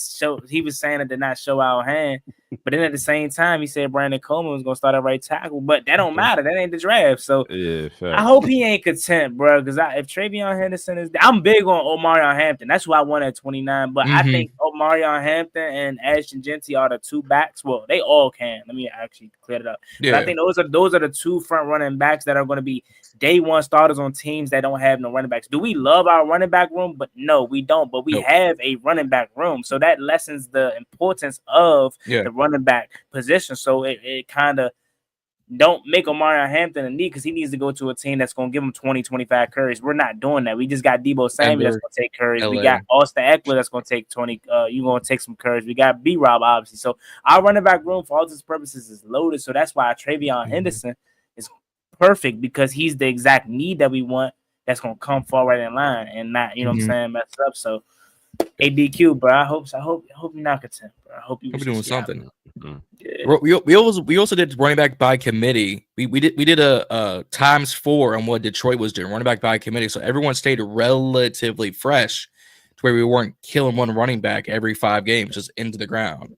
he was saying it did not show our hand. But then at the same time, he said Brandon Coleman was gonna start at right tackle. But that don't matter. That ain't the draft. So I hope he ain't content, bro. Because if Travion Henderson is, I'm big on Omarion Hampton. That's who I want at 29. But I think Omarion Hampton and Ashton Genty are the 2 backs. Well, they all can. Let me actually clear it up. Yeah. But I think those are the 2 front running backs that are going to be day one starters on teams that don't have no running backs. Do we love our running back room? But no, we don't. But we have a running back room. So that lessens the importance of the running back position. So it kind of don't make Omarion Hampton a need because he needs to go to a team that's going to give him 20, 25 carries. We're not doing that. We just got Deebo Samuel that's going to take carries. We got Austin Eckler that's going to take 20. You're going to take some carries. We got B-Rob, obviously. So our running back room, for all intents and purposes, is loaded. So that's why Travion Henderson is perfect because he's the exact need that we want that's going to come forward in line and not, what I'm saying, mess up. So ADQ, bro. I hope you not content, bro. I hope you We're was doing just something. Yeah. We also did running back by committee. We did a ×4 on what Detroit was doing, running back by committee. So everyone stayed relatively fresh to where we weren't killing one running back every 5 games, just into the ground.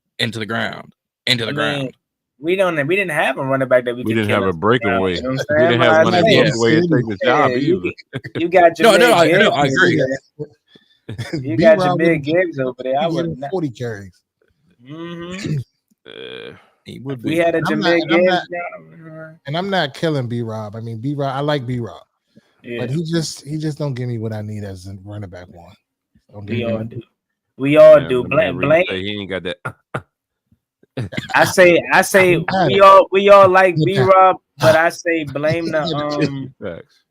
We didn't have a running back that we could didn't kill have a us, breakaway. you know what We I'm didn't saying? have one But that I walked say, away and take his job either. you got your I Gibbs. agree. You B-Rob got your big would've- Gibbs over there. I he would getting not. 40 carries. He would If be. we had a I'm not- Jameer and I'm Gibbs, not- bro. And I'm not killing B-Rob. I mean, B-Rob, I like B-Rob. Yeah, But he just don't give me what I need as a running back one. Don't give we me all what- do. We all Man, do. that man Blame. Reed say he ain't got that. I say we all like B Rob, but I say blame the Facts.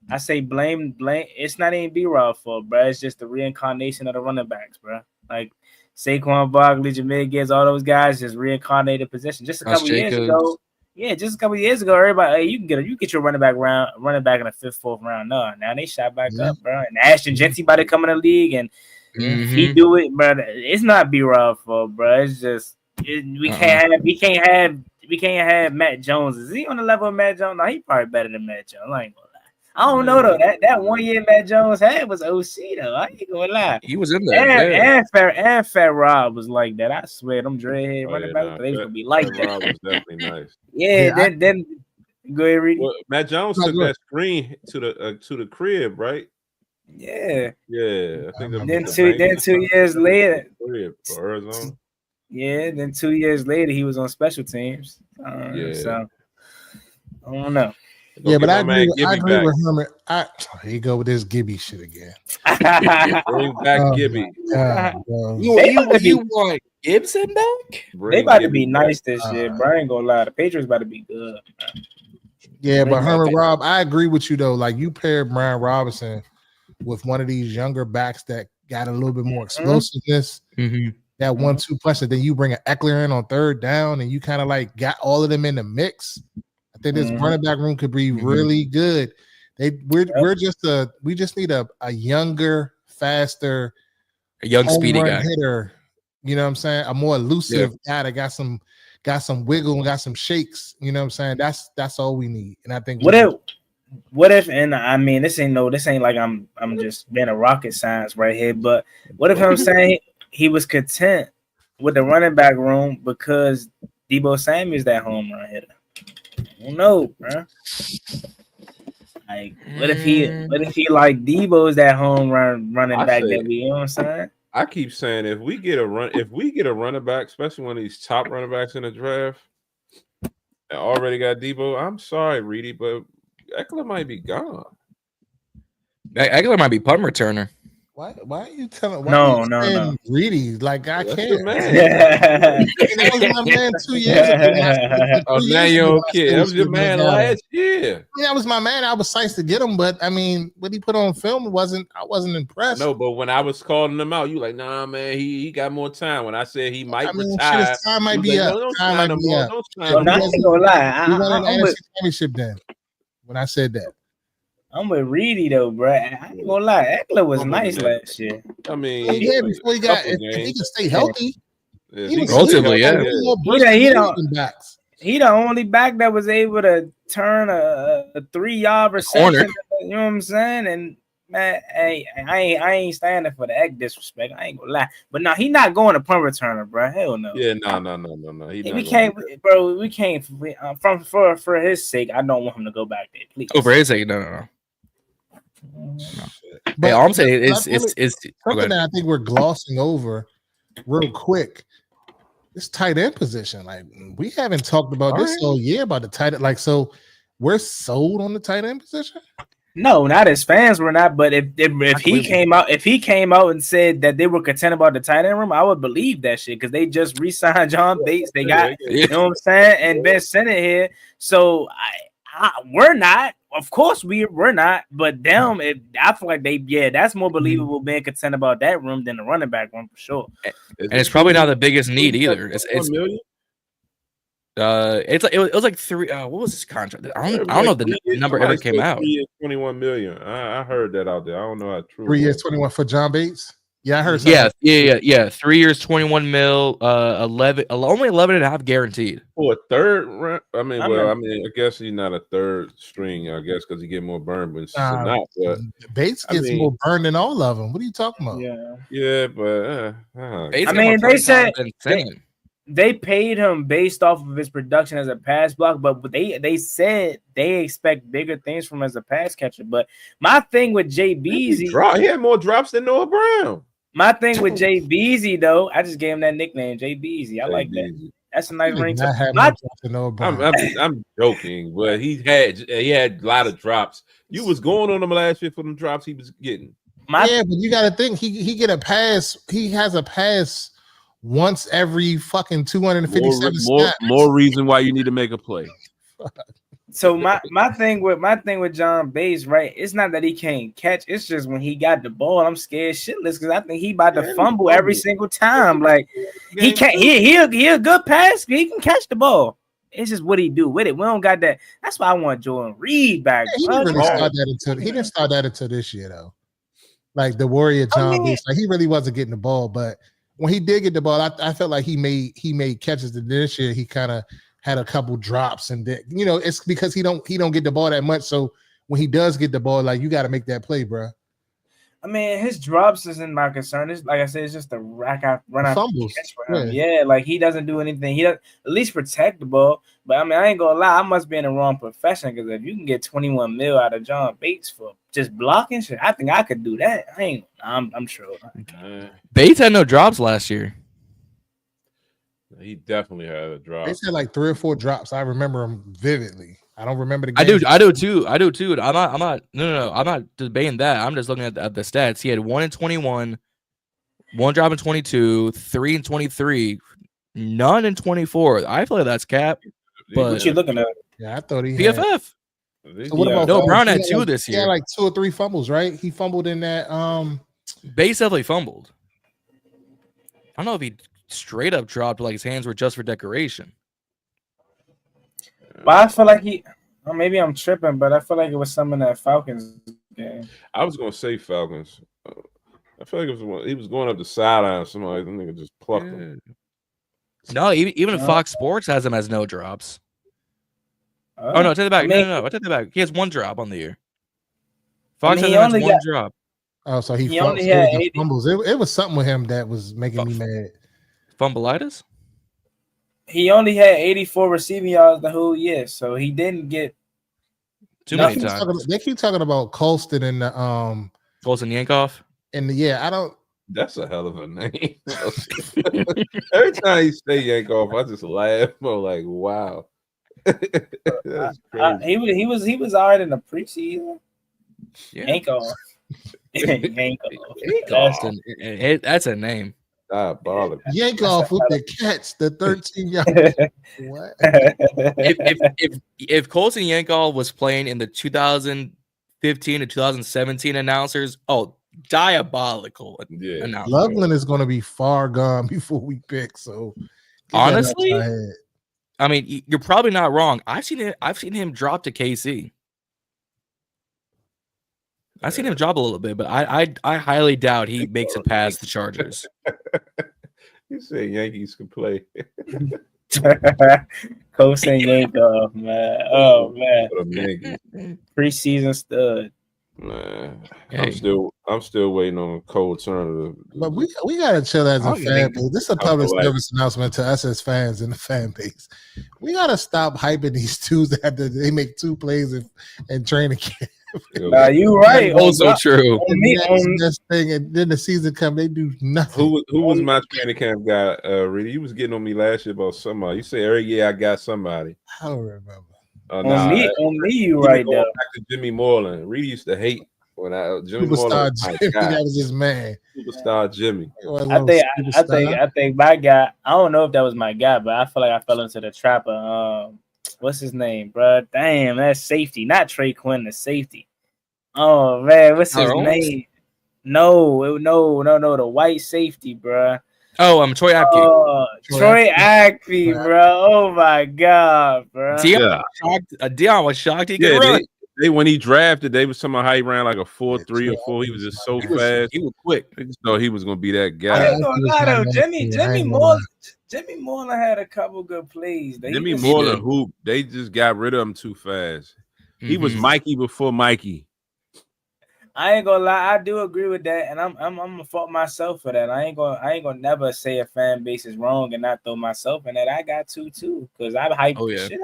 I say blame. It's not even B Rob fault, bro. It's just the reincarnation of the running backs, bro. Like Saquon Barkley, Jameer Gibbs, all those guys just reincarnated position. Just a couple years ago. Yeah, just a couple years ago, everybody, hey, you get your running back in the 5th, 4th round. No, now they shot back up, bro. And Ashton Jency about to come in the league, and if he do it, bro, it's not B Rob fault, bro. It's just we can't have Matt Jones. Is he on the level of Matt Jones? No, he probably better than Matt Jones. I ain't gonna lie. I don't know though. That 1 year Matt Jones had was OC though. I ain't gonna lie. He was in there. And Fat Rob was like that. I swear, them dreadhead running back, they was gonna be like that. Rob was definitely nice. Yeah, then go ahead, Reedy. Well, Matt Jones took that screen to the crib, right? Yeah. Yeah, I think. Then 2 years later. For Arizona. Yeah, then 2 years later he was on special teams. So I don't know. Yeah, but I agree with Herman. Here you go with this Gibby shit again. Bring back Gibby. You want Gibson back? They about to be nice this year, bro. I ain't gonna lie. The Patriots about to be good. Yeah, but Herman Rob, I agree with you though. Like you paired Brian Robinson with one of these younger backs that got a little bit more explosiveness. That 1-2 punch, and then you bring an Eckler in on 3rd down, and you kind of like got all of them in the mix. I think this running back room could be really good. We just need a younger, faster, a young speedy guy hitter. You know what I'm saying? A more elusive guy that got some wiggle and got some shakes. You know what I'm saying? That's all we need. And I think what if and I mean this ain't like I'm just being a rocket science right here, but what if I'm saying he was content with the running back room because Deebo Samuel is that home run hitter? I don't know, bro. Like, what if he like Deebo is that home run running back that we, you know what I'm saying? I keep saying if we get a running back, especially one of these top running backs in the draft, and already got Deebo, I'm sorry, Reedy, but Eckler might be gone. Eckler might be punt returner. Why are you telling? No. Reedy, like I That's can't. Man. That was my man 2 years ago. Oh, now you don't care. That was your man last year. Yeah, that was my man. I was psyched to get him, but I mean, what he put on film I wasn't impressed. No, but when I was calling him out, you like, nah, man, he got more time. When I said he might retire, his time might be up. Don't sign him more. Don't sign him. I ain't gonna lie. He won an NFC championship then. When I said that. I'm with Reedy though, bro. I ain't gonna lie. Eckler was nice last year. I mean, before he got, if he can stay healthy, relatively, He the only back that was able to turn a 3-yard reception. You know what I'm saying? And man, hey, I ain't standing for the act disrespect. I ain't gonna lie. But no, he not going to punt returner, bro. Hell no. Yeah, no. We can't, bro. We can't. For his sake, I don't want him to go back there. Please. Oh, for his sake, no. But all I'm saying is something that I think we're glossing over real quick. This tight end position, like we haven't talked about this all year about the tight end. Like, so we're sold on the tight end position. No, not as fans. We're not. But if he came out and said that they were content about the tight end room, I would believe that shit because they just re-signed John Bates. They got you know what I'm saying, and Ben Sinnott here. So we're not. Of course we're not. But them, I feel like that's more believable being content about that room than the running back room for sure. And it's probably not the biggest need either. It was like 3. What was his contract? I don't know the number ever came out. 3 years, $21 million. I heard that out there. I don't know how true. 3 years, 21 for John Bates. Yeah, I heard something. Yeah. 3 years, 21 mil, 11, only 11.5 guaranteed. For a third round, I remember- I guess he's not a third string. I guess because he get more burn, but not. But Bates gets more burned than all of them. What are you talking about? yeah, but Bates I got more mean, they play said time than insane. they paid him based off of his production as a pass block, but they said they expect bigger things from him as a pass catcher. But my thing with Jay Beasley, he had more drops than Noah Brown. my thing with Jay Beasley, though, I just gave him that nickname, Jay Beasley. I like that. Beasley. That's a nice ring. I'm joking, but he had a lot of drops. You was going on him last year for them drops he was getting. But you got to think he get a pass. He has a pass once every fucking 257 snaps. More reason why you need to make a play. So my thing with John Bates, right? It's not that he can't catch. It's just when he got the ball, I'm scared shitless because I think he about to fumble every single time. Like he can't. He a good pass. He can catch the ball. It's just what he do with it. We don't got that. That's why I want Jordan Reed back. He didn't really start that until this year though. Like the Warrior John Bates, like he really wasn't getting the ball, but when he did get the ball, I felt like he made catches. And this year he kind of had a couple drops, and it's because he don't get the ball that much. So when he does get the ball, like you got to make that play, bro. I mean, his drops isn't my concern. It's like I said, it's just the run out fumbles for him. Yeah, like he doesn't do anything. He does at least protect the ball. But I mean, I ain't gonna lie, I must be in the wrong profession because if you can get 21 mil out of John Bates for just blocking shit, I think I could do that. I'm sure. Bates had no drops last year. He definitely had a drop. Bates had like 3 or 4 drops. I remember him vividly. I don't remember the game. I do too. I'm not debating that. I'm just looking at the stats. He had 1 in 21, 1 drop in 22, 3 in 23, none in 24. I feel like that's cap. But what you looking at? Yeah, I thought he PFF. So what about no, Brown had 2 this year. He had like 2 or 3 fumbles, right? He fumbled in that. Bates definitely fumbled. I don't know if he straight up dropped like his hands were just for decoration. But I feel like maybe I'm tripping, but I feel like it was some in that Falcons game. I was gonna say Falcons. I feel like he was going up the sideline. Somebody, the nigga just plucked him. No, even Fox Sports has him as no drops. Oh no, take it back. No, I take it back. He has 1 drop on the year. Fox has 1 drop. Oh, so he only had 80 fumbles. It was something with him that was making me mad. Fumbleitis? He only had 84 receiving yards the whole year, so he didn't get too many times. They keep talking about Colston and the Colston Yankoff. And I don't. That's a hell of a name. Every time you say Yankoff, I just laugh. I'm like, wow. That's crazy. He was all right in the preseason. Yeah. Yankoff. Yankoff. That's a name. Diabolical. Yankoff with the catch, the 13 yards. What? If Colson Yankoff was playing in the 2015 to 2017 announcers, diabolical. Yeah. Loveland is going to be far gone before we pick. So honestly, I mean, you're probably not wrong. I've seen him drop to KC. I've seen him drop a little bit, but I highly doubt he makes it past the Chargers. You say Yankees can play. Colson Yankoff, man. Oh man. Preseason stud. Man, hey. I'm still waiting on Cole Turner. But we gotta chill as a fan base. This is a public service announcement to us as fans in the fan base. We gotta stop hyping these twos after they make 2 plays in training camp. You right. Also true. This thing, and then the season come, they do nothing. Who was my training camp guy? Really, you was getting on me last year about somebody. You say every year I got somebody. I don't remember. On me, you right there. Back to Jimmy Moreland. Reed used to hate when Jimmy Superstar Moreland. Jimmy, that was his man. Superstar Jimmy. I think my guy. I don't know if that was my guy, but I feel like I fell into the trap of what's his name, bro? Damn, that's safety, not Trey Quinn, the safety. Oh man, what's his name? No, the white safety, bro. Oh, Troy Apke. Troy Apke, bro. Oh my god, bro. Dion was shocked he could run. when he drafted, they was talking about how he ran like a 4.3 or 4. He was just so fast. He was quick. I just thought he was gonna be that I guy. ain't gonna lie though, Jimmy Moore had a couple good plays. Jimmy Moore hoop. They just got rid of him too fast. He was Mikey before Mikey. I ain't gonna lie, I do agree with that, and I'm gonna fault myself for that. I ain't gonna never say a fan base is wrong and not throw myself in that. I got to too, because I hyped the shit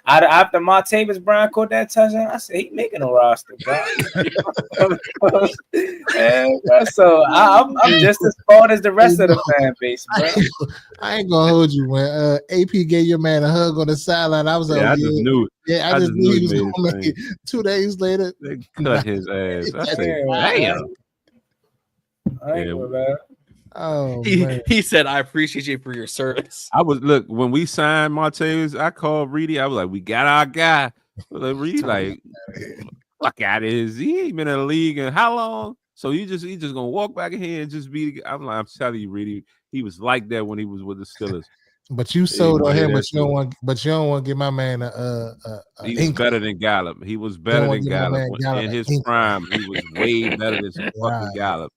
out of after Martavis Bryant caught that touchdown. I said he making a roster, bro. So I'm just as fault as the rest of the fan base, bro. I ain't gonna hold you when AP gave your man a hug on the sideline. I was like, I just knew it. Yeah, I just knew he was gonna make it. 2 days later, they cut his ass. I said, damn. Oh, he said, "I appreciate you for your service." Look when we signed Martavis, I called Reedy. I was like, "We got our guy." Reedy like, "Fuck out of here! He ain't been in the league in how long?" So he just gonna walk back in here and just be. I'm telling you, Reedy, he was like that when he was with the Steelers. But you sold on him, but you don't want to give my man he was better than Gallup. He was better than Gallup. In his prime. He was way better than fucking Gallup.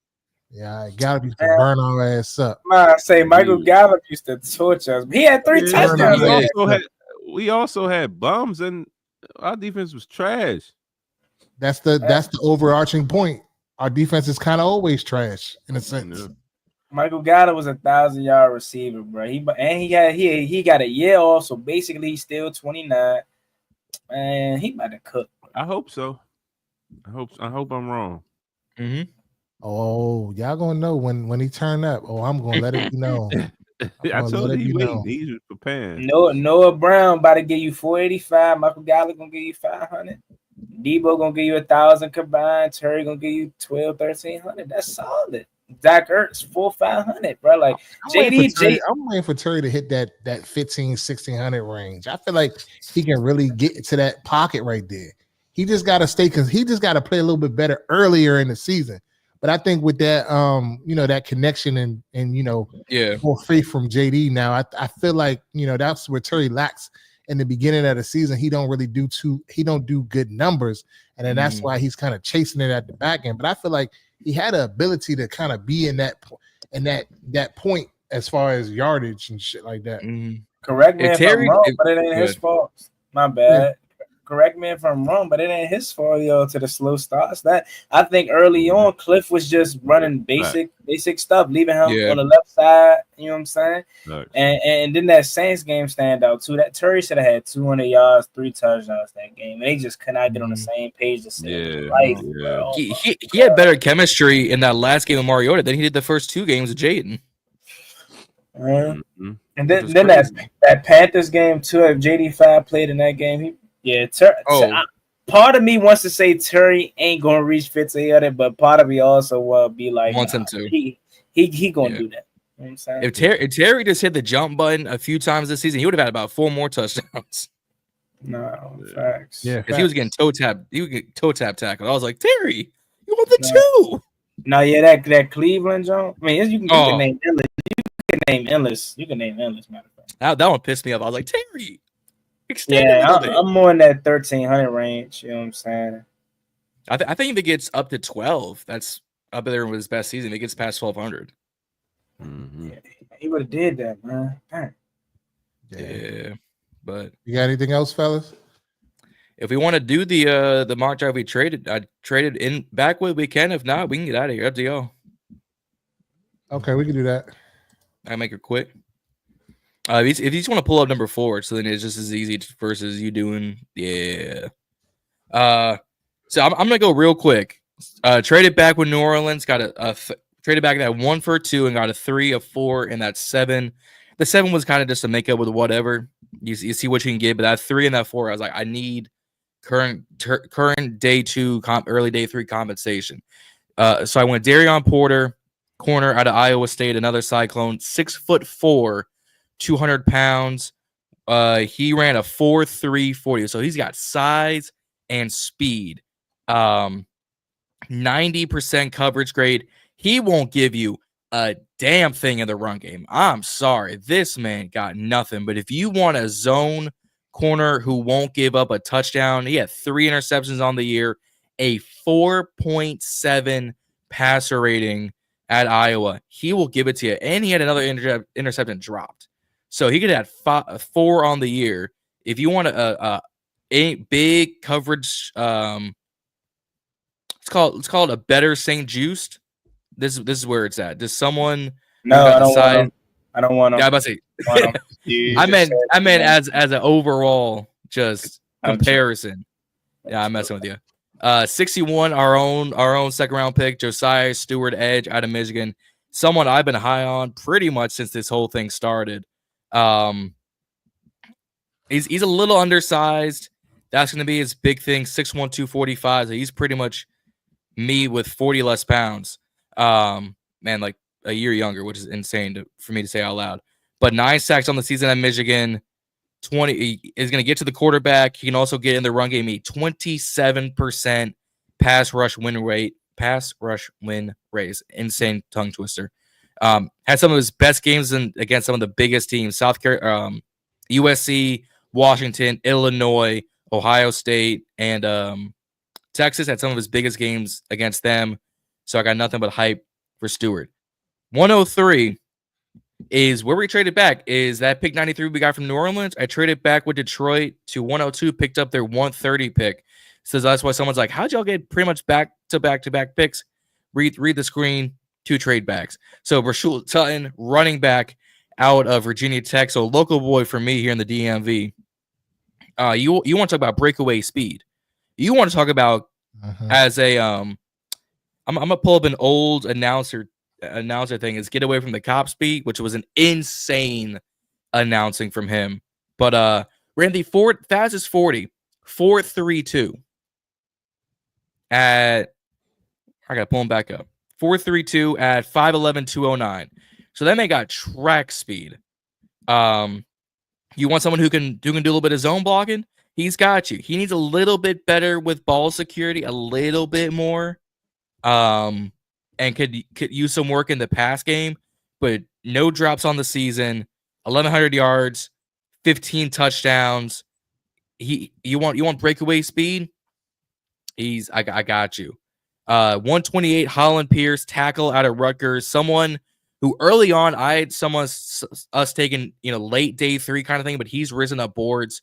Yeah, Gallup used to burn our ass up. I say Michael Gallup used to torture us. He had 3 touchdowns. We also had bums, and our defense was trash. That's the overarching point. Our defense is kind of always trash in a sense. Yeah. Michael Gallup was 1,000-yard receiver, bro. He got a year off, so basically he's still 29, and he about to cook. I hope so. I hope I'm wrong. Mm-hmm. Oh, y'all gonna know when he turn up. Oh, I'm gonna let it be known. I told you he's preparing. Noah Brown about to give you 485. Michael Gallup gonna give you 500. Deebo gonna give you 1,000 combined. Terry gonna give you 1,200-1,300. That's solid. Zach Ertz 4,500, bro. Like I'm waiting for Terry to hit that 1,500-1,600 range. I feel like he can really get to that pocket right there. He just got to stay because he just got to play a little bit better earlier in the season. But I think with that, that connection and more faith from JD now, I feel like that's where Terry lacks in the beginning of the season. He don't do good numbers, and then that's why he's kind of chasing it at the back end. But I feel like he had an ability to kind of be in that point as far as yardage and shit like that. Correct me if I'm wrong, but it ain't his fault. My bad. Correct me if I'm wrong, but it ain't his fault, to the slow starts. That I think early on, Cliff was just running basic stuff, leaving him on the left side. You know what I'm saying? Right. And then that Saints game stand out too. That Terry should have had 200 yards, 3 touchdowns that game. And they just could not get on the same page to say he had better chemistry in that last game of Mariota than he did the first 2 games of Jaden. And then that Panthers game too. If JD5 played in that game, part of me wants to say Terry ain't gonna reach 1,500, but part of me also will be like wants him to. He gonna do that. You know what I'm saying? If Terry just hit the jump button a few times this season, he would have had about 4 more touchdowns. No, facts. Yeah, because he was getting toe tap tackled. I was like, Terry, you want the 2? No, yeah, that Cleveland jump. I mean, you can name endless. You can name endless. Matter of fact. That one pissed me off. I was like, Terry. I'm more in that 1,300 range. You know what I'm saying? I think if it gets up to 12, that's up there with his best season. If it gets past 1,200. He would have did that, man. Dang. Yeah, but you got anything else, fellas? If we want to do the mock draft we traded in backward, we can. If not, we can get out of here. Up to y'all. Okay, we can do that. I make it quick. If you just want to pull up number 4, so then it's just as easy versus you doing, So I'm gonna go real quick. Traded back with New Orleans, got traded back that 1 for 2 and got a 3, a 4, and that 7. The 7 was kind of just a make up with whatever you see what you can get, but that 3 and that 4, I was like, I need current day 2, early day 3 compensation. So I went Darion Porter, corner out of Iowa State, another Cyclone, 6'4". 200 pounds. He ran a 4.3 40. So he's got size and speed. 90% coverage grade. He won't give you a damn thing in the run game. I'm sorry. This man got nothing. But if you want a zone corner who won't give up a touchdown. He had 3 interceptions on the year, a 4.7 passer rating at Iowa. He will give it to you. And he had another interception dropped. So he could have 4 on the year. If you want a big coverage, let's call it a better St. Juiced. This is where it's at. Does someone No, I don't want him. I don't want him. Yeah, I about to say. I meant as an overall just comparison. Yeah, I'm messing with you. 61, our own second round pick, Josiah Stewart Edge out of Michigan. Someone I've been high on pretty much since this whole thing started. He's a little undersized. That's going to be his big thing. 6'1", 245. So he's pretty much me with 40 less pounds. Man, like a year younger, which is insane for me to say out loud. But 9 sacks on the season at Michigan. 20 he is going to get to the quarterback. He can also get in the run game. 27% pass rush win rate. Insane tongue twister. Had some of his best games against some of the biggest teams. South Carolina, USC, Washington, Illinois, Ohio State, and Texas had some of his biggest games against them. So I got nothing but hype for Stewart. 103 is where we traded back. Is that pick 93 we got from New Orleans? I traded back with Detroit to 102, picked up their 130 pick. So that's why someone's like, how'd y'all get pretty much back-to-back picks? Read the screen, 2 trade backs. So Rashul Tutton, running back out of Virginia Tech. So local boy for me here in the DMV. You want to talk about breakaway speed. You want to talk about as a I'm gonna pull up an old announcer thing is get away from the cop speed, which was an insane announcing from him. But ran the fastest 40, 4.32 at I gotta pull him back up. 4.32 at 5'11", 209. So that man got track speed. You want someone who can do a little bit of zone blocking? He's got you. He needs a little bit better with ball security, a little bit more. And could use some work in the pass game, but no drops on the season, 1,100 yards, 15 touchdowns. You want breakaway speed? I got you. 128 Holland Pierce, tackle out of Rutgers. Someone who early on I had us taking late day 3 kind of thing, but he's risen up boards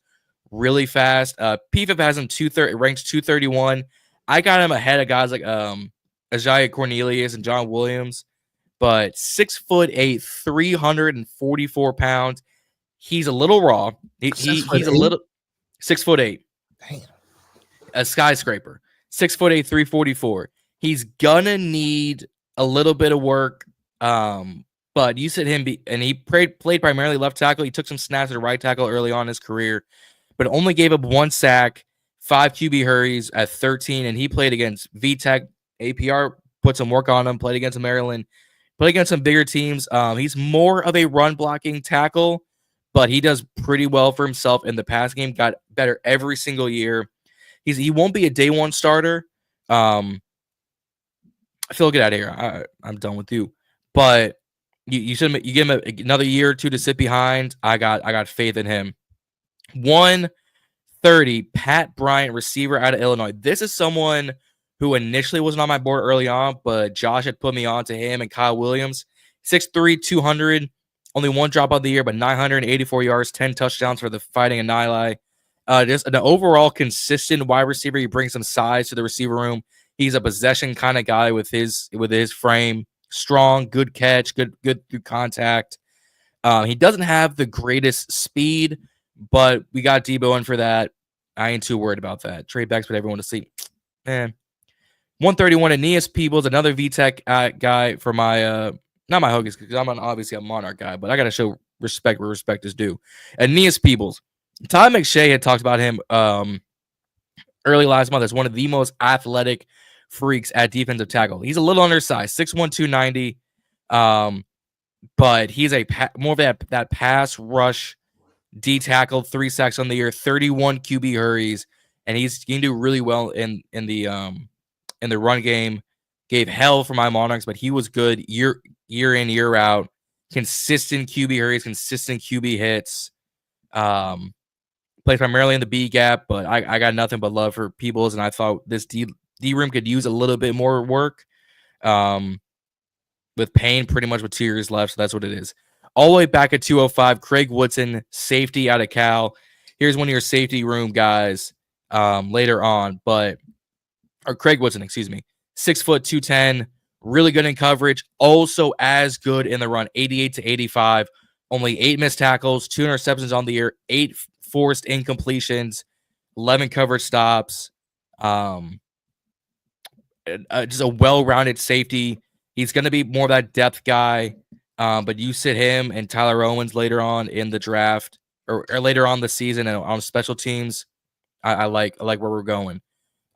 really fast. PFF has him ranked 231. I got him ahead of guys like Ajayi Cornelius and John Williams, but 6'8", 344 pounds. He's a little raw. He's a little 6'8". Damn. A skyscraper. 6'8", 344. He's gonna need a little bit of work. But you said and he played primarily left tackle. He took some snaps at right tackle early on in his career, but only gave up 1 sack, 5 QB hurries at 13, and he played against VTech. APR put some work on him, played against Maryland, played against some bigger teams. He's more of a run blocking tackle, but he does pretty well for himself in the pass game. Got better every single year. He won't be a day 1 starter. Phil, get out of here. I'm done with you. But you give him another year or 2 to sit behind. I got faith in him. 130, Pat Bryant, receiver out of Illinois. This is someone who initially wasn't on my board early on, but Josh had put me on to him and Kyle Williams. 6'3", 200, only 1 drop of the year, but 984 yards, 10 touchdowns for the Fighting Illini. Just an overall consistent wide receiver. He brings some size to the receiver room. He's a possession kind of guy with his frame. Strong, good catch, good through contact. He doesn't have the greatest speed, but we got Deebo in for that. I ain't too worried about that. Trade backs with everyone to see. Man. 131, Aeneas Peebles, another VTech guy for my not my Hokies, because I'm obviously a Monarch guy, but I gotta show respect where respect is due. Aeneas Peebles. Todd McShay had talked about him early last month as one of the most athletic freaks at defensive tackle.'He's a little undersized, 6'1", 290. But he's more of that pass rush D tackle, 3 sacks on the year, 31 QB hurries, and he can do really well in the run game. Gave hell for my Monarchs, but he was good year in, year out. Consistent QB hurries, consistent QB hits. Plays primarily in the B gap, but I got nothing but love for Peebles, and I thought this D room could use a little bit more work. With Payne pretty much with 2 years left, so that's what it is. All the way back at 205, Craig Woodson, safety out of Cal. Here's one of your safety room guys later on, or Craig Woodson, excuse me. 6 foot 210, really good in coverage, also as good in the run, 88 to 85. Only 8 missed tackles, 2 interceptions on the year, 8 forced incompletions, 11 coverage stops. Just a well-rounded safety. He's going to be more of that depth guy, but you sit him and Tyler Owens later on in the draft or later on the season and on special teams. I like where we're going.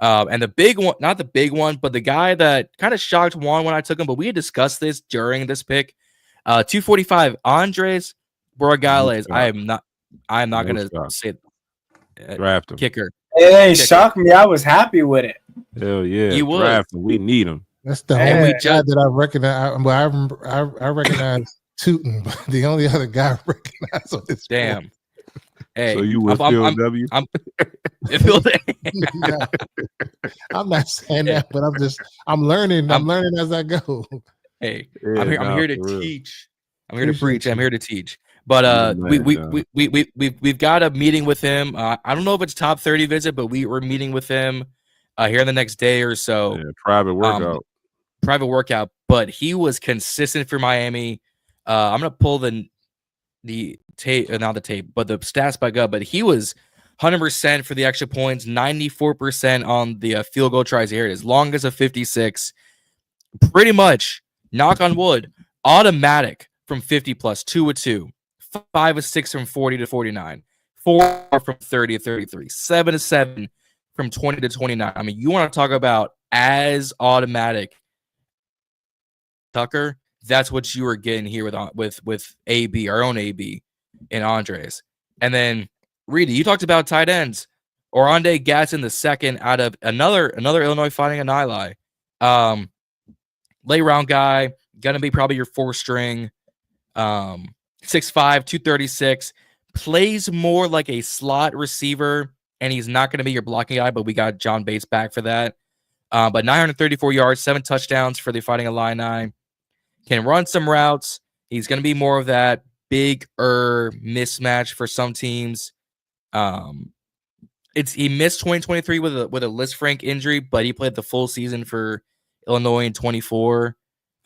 And the big one, not the big one, but the guy that kind of shocked Juan when I took him, but we had discussed this during this pick. 245, Andres Borregales. I am not going to say draft him. Kicker. It ain't shocked me. I was happy with it. Hell yeah. You would. Draft him. We need him. That's the only guy that I recognize. Well, I recognize Tootin, but the only other guy I recognize on this. Damn. Board. Hey, So you with Phil W? Yeah. I'm not saying that, but I'm learning. I'm learning as I go. Hey, Yeah, I'm here to for real. teach. I'm here to preach. I'm here to teach. But we've got a meeting with him. I don't know if it's top 30 visit, but we're meeting with him here in the next day or so. Yeah, private workout. But he was consistent for Miami. I'm gonna pull the tape, not the tape, but the stats back up. But he was 100% for the extra points, 94% on the field goal tries. Here it is, longest of 56. Pretty much, knock on wood, automatic from 50 plus, 2 of 2, 5 of 6 from 40 to 49, 4 from 30 to 33, 7 to 7 from 20 to 29. I mean, you want to talk about as automatic, Tucker? That's what you were getting here with AB, our own AB, and Andres. And then Reedy, you talked about tight ends. Orande Gatson the second out of another Illinois Fighting Illini. Late round guy, gonna be probably your 4th string. 6'5", 236, plays more like a slot receiver, and he's not going to be your blocking guy, but we got John Bates back for that. But 934 yards, 7 touchdowns for the Fighting Illini. Can run some routes. He's going to be more of that big mismatch for some teams. He missed 2023 with a Lisfranc injury, but he played the full season for Illinois in 24.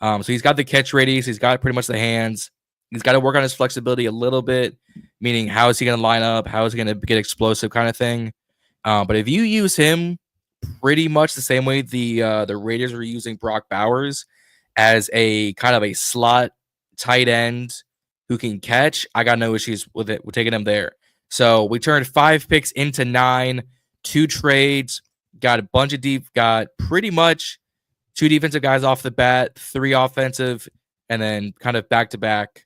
So he's got the catch radius. He's got pretty much the hands. He's got to work on his flexibility a little bit, meaning how is he going to line up? How is he going to get explosive kind of thing? But if you use him pretty much the same way the Raiders were using Brock Bowers as a kind of a slot tight end who can catch, I got no issues with it. We're taking him there. So we turned 5 picks into 9, 2 trades, got a bunch of got pretty much 2 defensive guys off the bat, 3 offensive, and then kind of back-to-back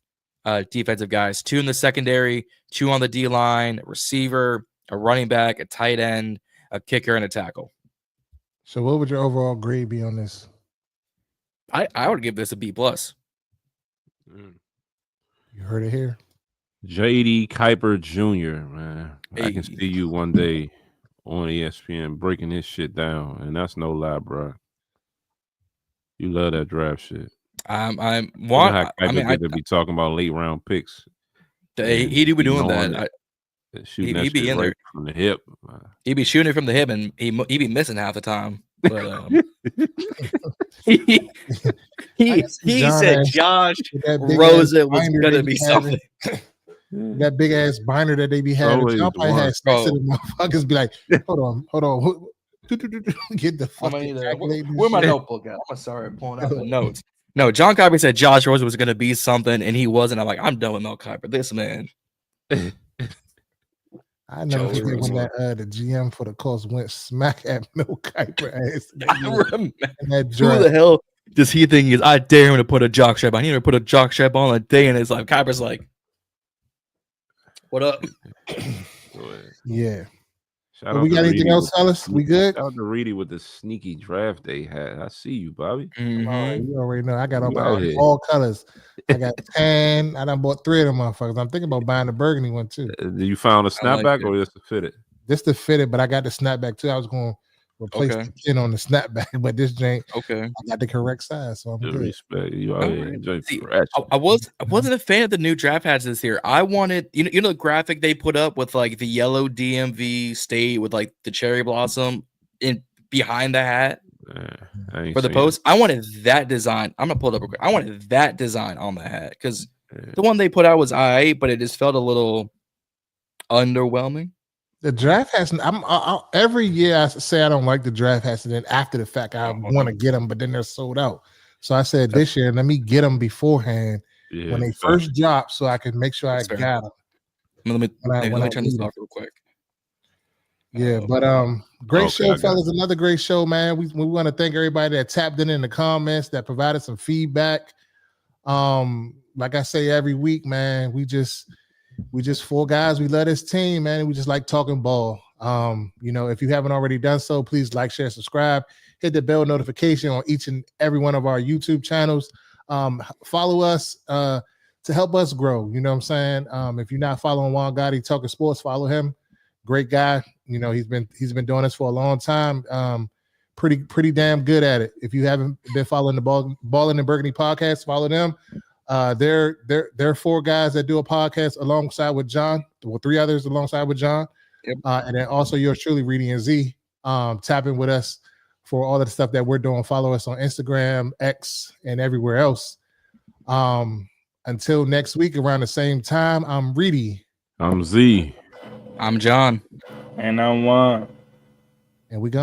defensive guys. 2 in the secondary, 2 on the D-line, a receiver, a running back, a tight end, a kicker, and a tackle. So what would your overall grade be on this? I would give this a B+. You heard it here. J.D. Kuiper Jr., man. I can see you one day on ESPN breaking this shit down, and that's no lie, bro. You love that draft shit. I be talking about late round picks. He'd be doing that. He'd be in there from the hip. He'd be shooting it from the hip, and he'd be missing half the time. But he said Josh Rosa was gonna be something. That big ass binder that they be having. Y'all probably had sensitive motherfuckers be like, hold on. Get the fuck. Where my notebook at? I'm sorry, pulling out the notes. No, John Kuiper said Josh Rosa was gonna be something, and he wasn't. I'm like, I'm done with Mel Kiper. This man. I never forget when the GM for the Colts went smack at Mel Kiper ass. Who the hell does he think is? I dare him to put a jock strap on. He never put a jock strap on a day in his life. Kiper's like, what up? Yeah. Shout we out to got anything Reedy else, with the fellas? We good? Shout out to Reedy with the sneaky draft day hat. I see you, Bobby. All right, you already know. I got You out here. all colors. I got tan. I done bought 3 of them motherfuckers. I'm thinking about buying the burgundy one too. You found a I like snapback it. or just to fit it? Just to fit it, but I got the snapback too. I was going to replace Okay. the pin on the snapback, but this joint, Okay. I got the correct size, so I'm Good good. respect. You out All here right. enjoy See, fresh. I wasn't a fan of the new draft hats this year. I wanted you know the graphic they put up with like the yellow DMV state with like the cherry blossom in behind the hat I ain't for the seen post. I wanted that design. I'm gonna pull it up real quick. I wanted that design on the hat because it. the one they put out was alright, but it just felt a little underwhelming. The draft hats. Every year I say I don't like the draft hats, and then after the fact I want to get them, but then they're sold out. So I said this year, let me get them beforehand when they first drop, so I can make sure I got them. Let me turn this need 'em. off real quick. Yeah, but great show, fellas. Another great show, man. We want to thank everybody that tapped in the comments, that provided some feedback. Like I say every week, man, we just 4 guys. We love this team, man. We just like talking ball. If you haven't already done so, please like, share, subscribe, hit the bell notification on each and every one of our YouTube channels. Follow us to help us grow. You know what I'm saying? If you're not following Juan Gotti Talking Sports, follow him. Great guy. You know, he's been doing this for a long time. Pretty damn good at it. If you haven't been following the Ballin' and Burgundy podcast, follow them. They're 4 guys that do a podcast alongside with John. Well, 3 others alongside with John. Yep. And then also yours truly, Reedy and Z, tapping with us for all of the stuff that we're doing. Follow us on Instagram, X, and everywhere else. Until next week around the same time, I'm Reedy. I'm Z. I'm John. And I'm Juan. And we gone.